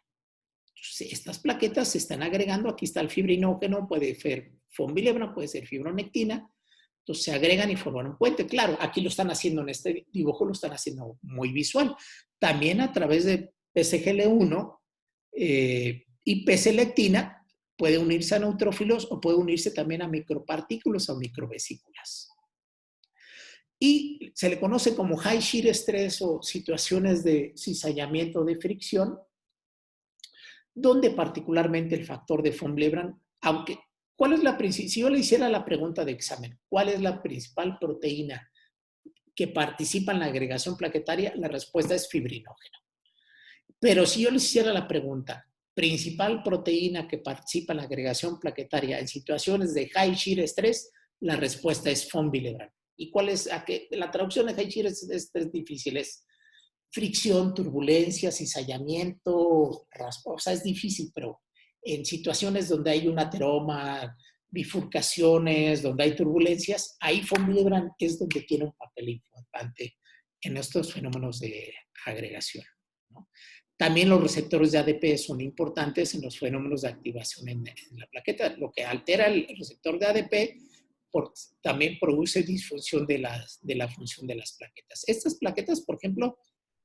Entonces, estas plaquetas se están agregando, aquí está el fibrinógeno, puede ser von Willebrand, puede ser fibronectina, entonces se agregan y forman un puente. Claro, aquí lo están haciendo en este dibujo, lo están haciendo muy visual. También a través de PSGL1 y P-selectina puede unirse a neutrófilos o puede unirse también a micropartículas o microvesículas. Y se le conoce como high shear stress o situaciones de cizallamiento de fricción, donde particularmente el factor de von Willebrand, aunque, ¿cuál es la principal? Si yo le hiciera la pregunta de examen, ¿cuál es la principal proteína que participa en la agregación plaquetaria? La respuesta es fibrinógeno. Pero si yo les hiciera la pregunta, principal proteína que participa en la agregación plaquetaria en situaciones de high shear stress, la respuesta es von Willebrand. ¿Y cuál es? La traducción de high shear stress es difícil, es fricción, turbulencia, cizallamiento, o sea, es difícil, pero en situaciones donde hay un ateroma, bifurcaciones, donde hay turbulencias, ahí von Willebrand es donde tiene un papel importante en estos fenómenos de agregación, ¿no? También los receptores de ADP son importantes en los fenómenos de activación en la plaqueta. Lo que altera el receptor de ADP también produce disfunción de la función de las plaquetas. Estas plaquetas, por ejemplo,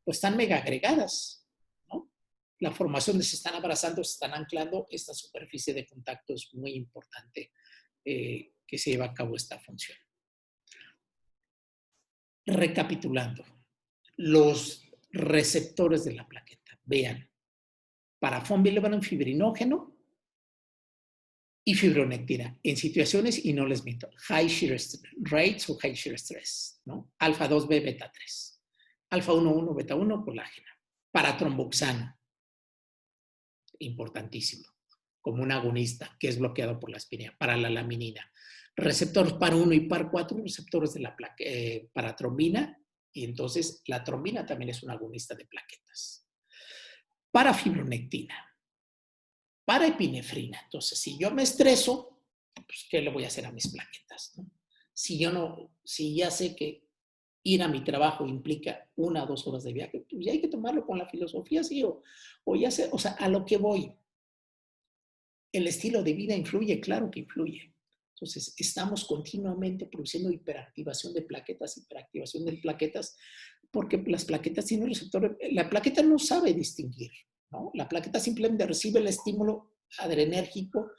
pues están mega agregadas, ¿no? La formación de se están abrazando, se están anclando, esta superficie de contacto es muy importante que se lleva a cabo esta función. Recapitulando, los receptores de la plaqueta, vean, para von Willebrand fibrinógeno y fibronectina en situaciones, y no les miento, high shear rates o high shear stress, ¿no? Alfa 2B, beta 3, alfa 1,1, beta 1, colágena. Para tromboxano, importantísimo, como un agonista que es bloqueado por la aspirina. Para la laminina, receptores par 1 y par 4, receptores de la para trombina, y entonces la trombina también es un agonista de plaquetas. Para fibronectina, para epinefrina. Entonces, si yo me estreso, pues, ¿qué le voy a hacer a mis plaquetas, ¿no? Si ya sé que ir a mi trabajo implica 1 o 2 horas de viaje, pues ya hay que tomarlo con la filosofía, sí, o ya sé, o sea, a lo que voy. El estilo de vida influye, claro que influye. Entonces, estamos continuamente produciendo hiperactivación de plaquetas, porque las plaquetas tienen un receptor, la plaqueta no sabe distinguir, ¿no? La plaqueta simplemente recibe el estímulo adrenérgico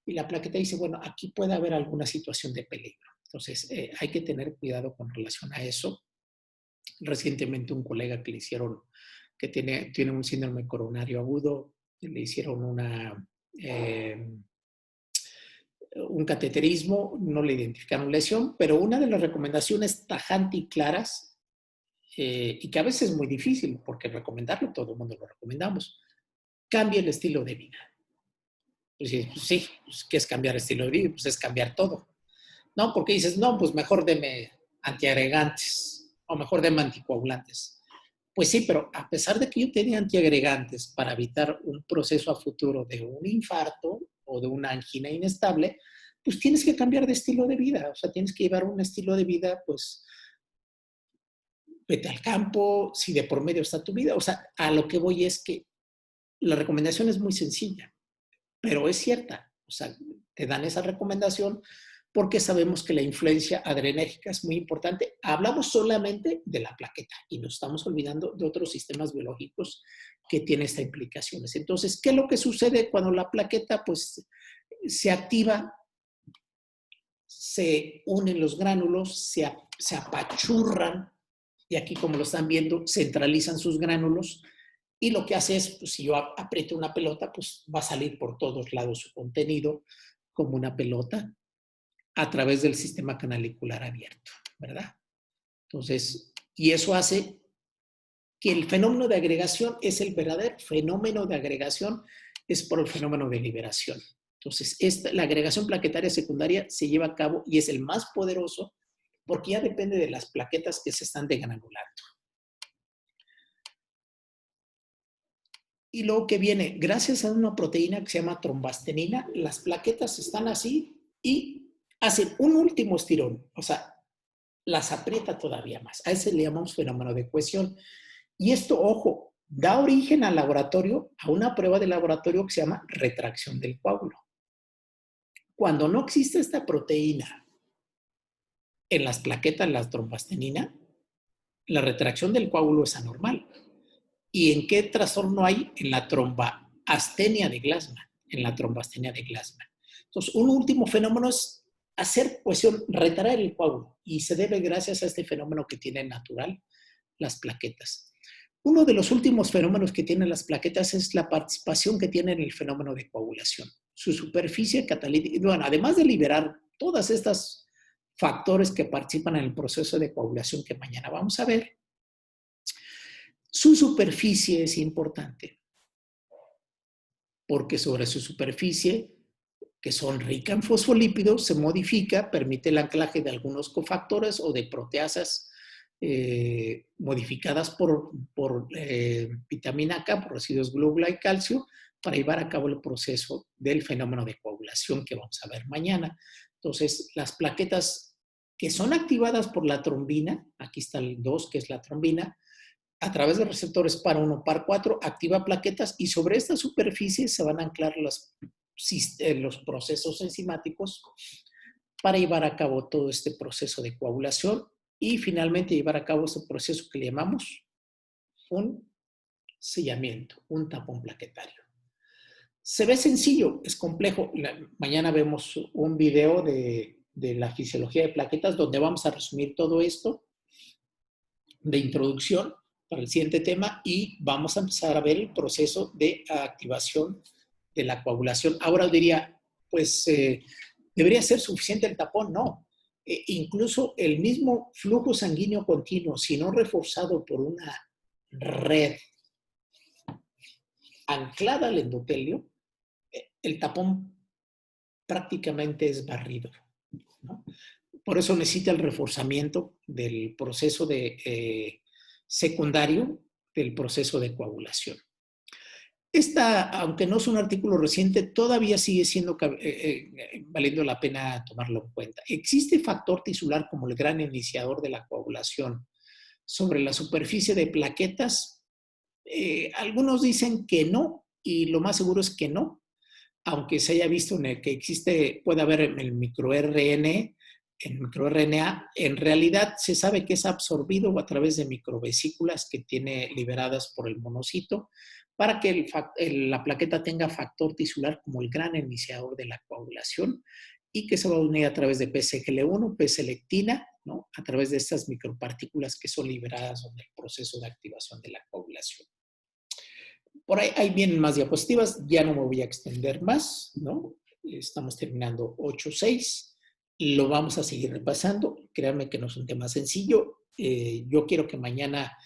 y la plaqueta dice, bueno, aquí puede haber alguna situación de peligro. Entonces, hay que tener cuidado con relación a eso. Recientemente un colega que le hicieron, que tiene un síndrome coronario agudo, le hicieron un cateterismo, no le identificaron lesión, pero una de las recomendaciones tajantes y claras, y que a veces es muy difícil, porque recomendarlo, todo el mundo lo recomendamos, cambia el estilo de vida. Pues sí, pues, ¿qué es cambiar el estilo de vida? Pues es cambiar todo. ¿No? Porque dices, no, pues mejor deme antiagregantes o mejor deme anticoagulantes. Pues sí, pero a pesar de que yo tenía antiagregantes para evitar un proceso a futuro de un infarto o de una angina inestable, pues tienes que cambiar de estilo de vida. O sea, tienes que llevar un estilo de vida, pues, vete al campo, si de por medio está tu vida. O sea, a lo que voy es que la recomendación es muy sencilla, pero es cierta. O sea, te dan esa recomendación porque sabemos que la influencia adrenérgica es muy importante. Hablamos solamente de la plaqueta y nos estamos olvidando de otros sistemas biológicos que tienen estas implicaciones. Entonces, ¿qué es lo que sucede cuando la plaqueta pues, se activa? Se unen los gránulos, se apachurran, y aquí como lo están viendo, centralizan sus gránulos, y lo que hace es, pues, si yo aprieto una pelota, pues va a salir por todos lados su contenido como una pelota a través del sistema canalicular abierto, ¿verdad? Entonces, y eso hace que el fenómeno de agregación es el verdadero fenómeno de agregación, es por el fenómeno de liberación. Entonces, la agregación plaquetaria secundaria se lleva a cabo y es el más poderoso porque ya depende de las plaquetas que se están degranulando. Y luego que viene, gracias a una proteína que se llama trombastenina, las plaquetas están así y hacen un último estirón, o sea, las aprieta todavía más. A ese le llamamos fenómeno de cohesión. Y esto, ojo, da origen al laboratorio, a una prueba de laboratorio que se llama retracción del coágulo. Cuando no existe esta proteína en las plaquetas, la trombastenina, la retracción del coágulo es anormal. ¿Y en qué trastorno hay? En la tromboastenia de Glassman, en la tromboastenia de Glassman. Entonces, un último fenómeno es hacer cohesión, retraer el coágulo, y se debe gracias a este fenómeno que tiene natural las plaquetas. Uno de los últimos fenómenos que tienen las plaquetas es la participación que tienen en el fenómeno de coagulación. Su superficie catalítica, bueno, además de liberar todas estas factores que participan en el proceso de coagulación que mañana vamos a ver, su superficie es importante porque sobre su superficie, que son ricas en fosfolípidos, se modifica, permite el anclaje de algunos cofactores o de proteasas modificadas por vitamina K, por residuos globula y calcio, para llevar a cabo el proceso del fenómeno de coagulación que vamos a ver mañana. Entonces, las plaquetas que son activadas por la trombina, aquí está el 2, que es la trombina, a través de receptores PAR1, PAR4, activa plaquetas y sobre esta superficie se van a anclar los procesos enzimáticos para llevar a cabo todo este proceso de coagulación y finalmente llevar a cabo este proceso que le llamamos un sellamiento, un tapón plaquetario. Se ve sencillo, es complejo. Mañana vemos un video de la fisiología de plaquetas donde vamos a resumir todo esto de introducción para el siguiente tema y vamos a empezar a ver el proceso de activación de la coagulación. Ahora diría, pues debería ser suficiente el tapón, no. Incluso el mismo flujo sanguíneo continuo, si no reforzado por una red anclada al endotelio, el tapón prácticamente es barrido, ¿no? Por eso necesita el reforzamiento del proceso de secundario del proceso de coagulación. Esta, aunque no es un artículo reciente, todavía sigue siendo valiendo la pena tomarlo en cuenta. ¿Existe factor tisular como el gran iniciador de la coagulación sobre la superficie de plaquetas? Algunos dicen que no, y lo más seguro es que no, aunque se haya visto en el que existe, puede haber en el microRNA, en realidad se sabe que es absorbido a través de microvesículas que tiene liberadas por el monocito para que la plaqueta tenga factor tisular como el gran iniciador de la coagulación y que se va a unir a través de PCGL1, P-selectina, ¿no? A través de estas micropartículas que son liberadas en el proceso de activación de la coagulación. Por ahí vienen más diapositivas, ya no me voy a extender más, ¿no? Estamos terminando 8.6, lo vamos a seguir repasando, créanme que no es un tema sencillo, yo quiero que mañana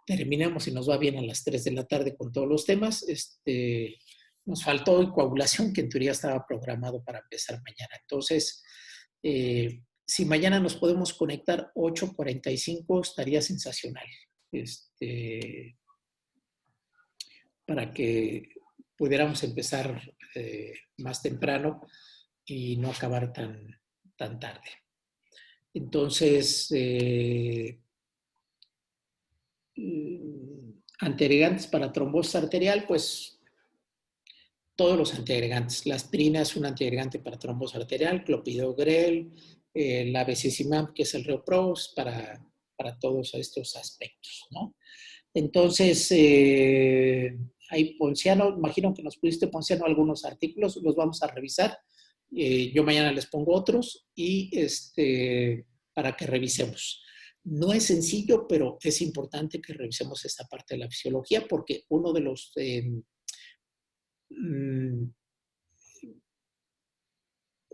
terminemos y nos va bien a las 3 de la tarde con todos los temas, nos faltó coagulación que en teoría estaba programado para empezar mañana, entonces, si mañana nos podemos conectar 8:45 estaría sensacional, para que pudiéramos empezar más temprano y no acabar tan tarde. Entonces, antiagregantes para trombosis arterial, pues todos los antiagregantes. La aspirina es un antiagregante para trombosis arterial, clopidogrel, la besimumab, que es el Reopros, para todos estos aspectos, ¿no? Entonces, hay Ponciano, imagino que nos pusiste, Ponciano, algunos artículos, los vamos a revisar. Yo mañana les pongo otros y para que revisemos. No es sencillo, pero es importante que revisemos esta parte de la fisiología porque uno de los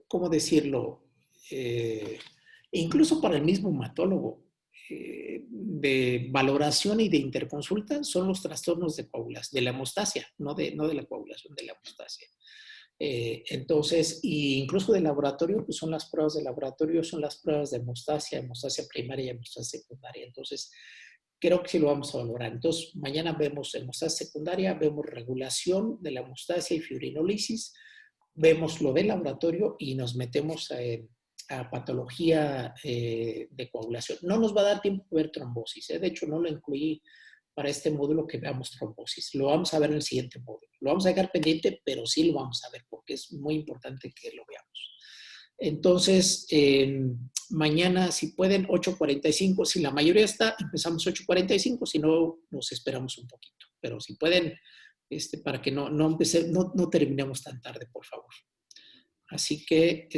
¿cómo decirlo? Incluso para el mismo hematólogo, de valoración y de interconsulta son los trastornos de coagulación, de la hemostasia, no de la coagulación, de la hemostasia. Entonces, incluso de laboratorio, pues son las pruebas de laboratorio, son las pruebas de hemostasia, hemostasia primaria y hemostasia secundaria. Entonces, creo que sí lo vamos a valorar. Entonces, mañana vemos hemostasia secundaria, vemos regulación de la hemostasia y fibrinolisis, vemos lo del laboratorio y nos metemos a patología de coagulación. No nos va a dar tiempo de ver trombosis, ¿eh? De hecho, no lo incluí para este módulo que veamos trombosis. Lo vamos a ver en el siguiente módulo. Lo vamos a dejar pendiente, pero sí lo vamos a ver porque es muy importante que lo veamos. Entonces, mañana, si pueden, 8:45. Si la mayoría está, empezamos 8:45. Si no, nos esperamos un poquito. Pero si pueden, para que no terminemos tan tarde, por favor. Así que,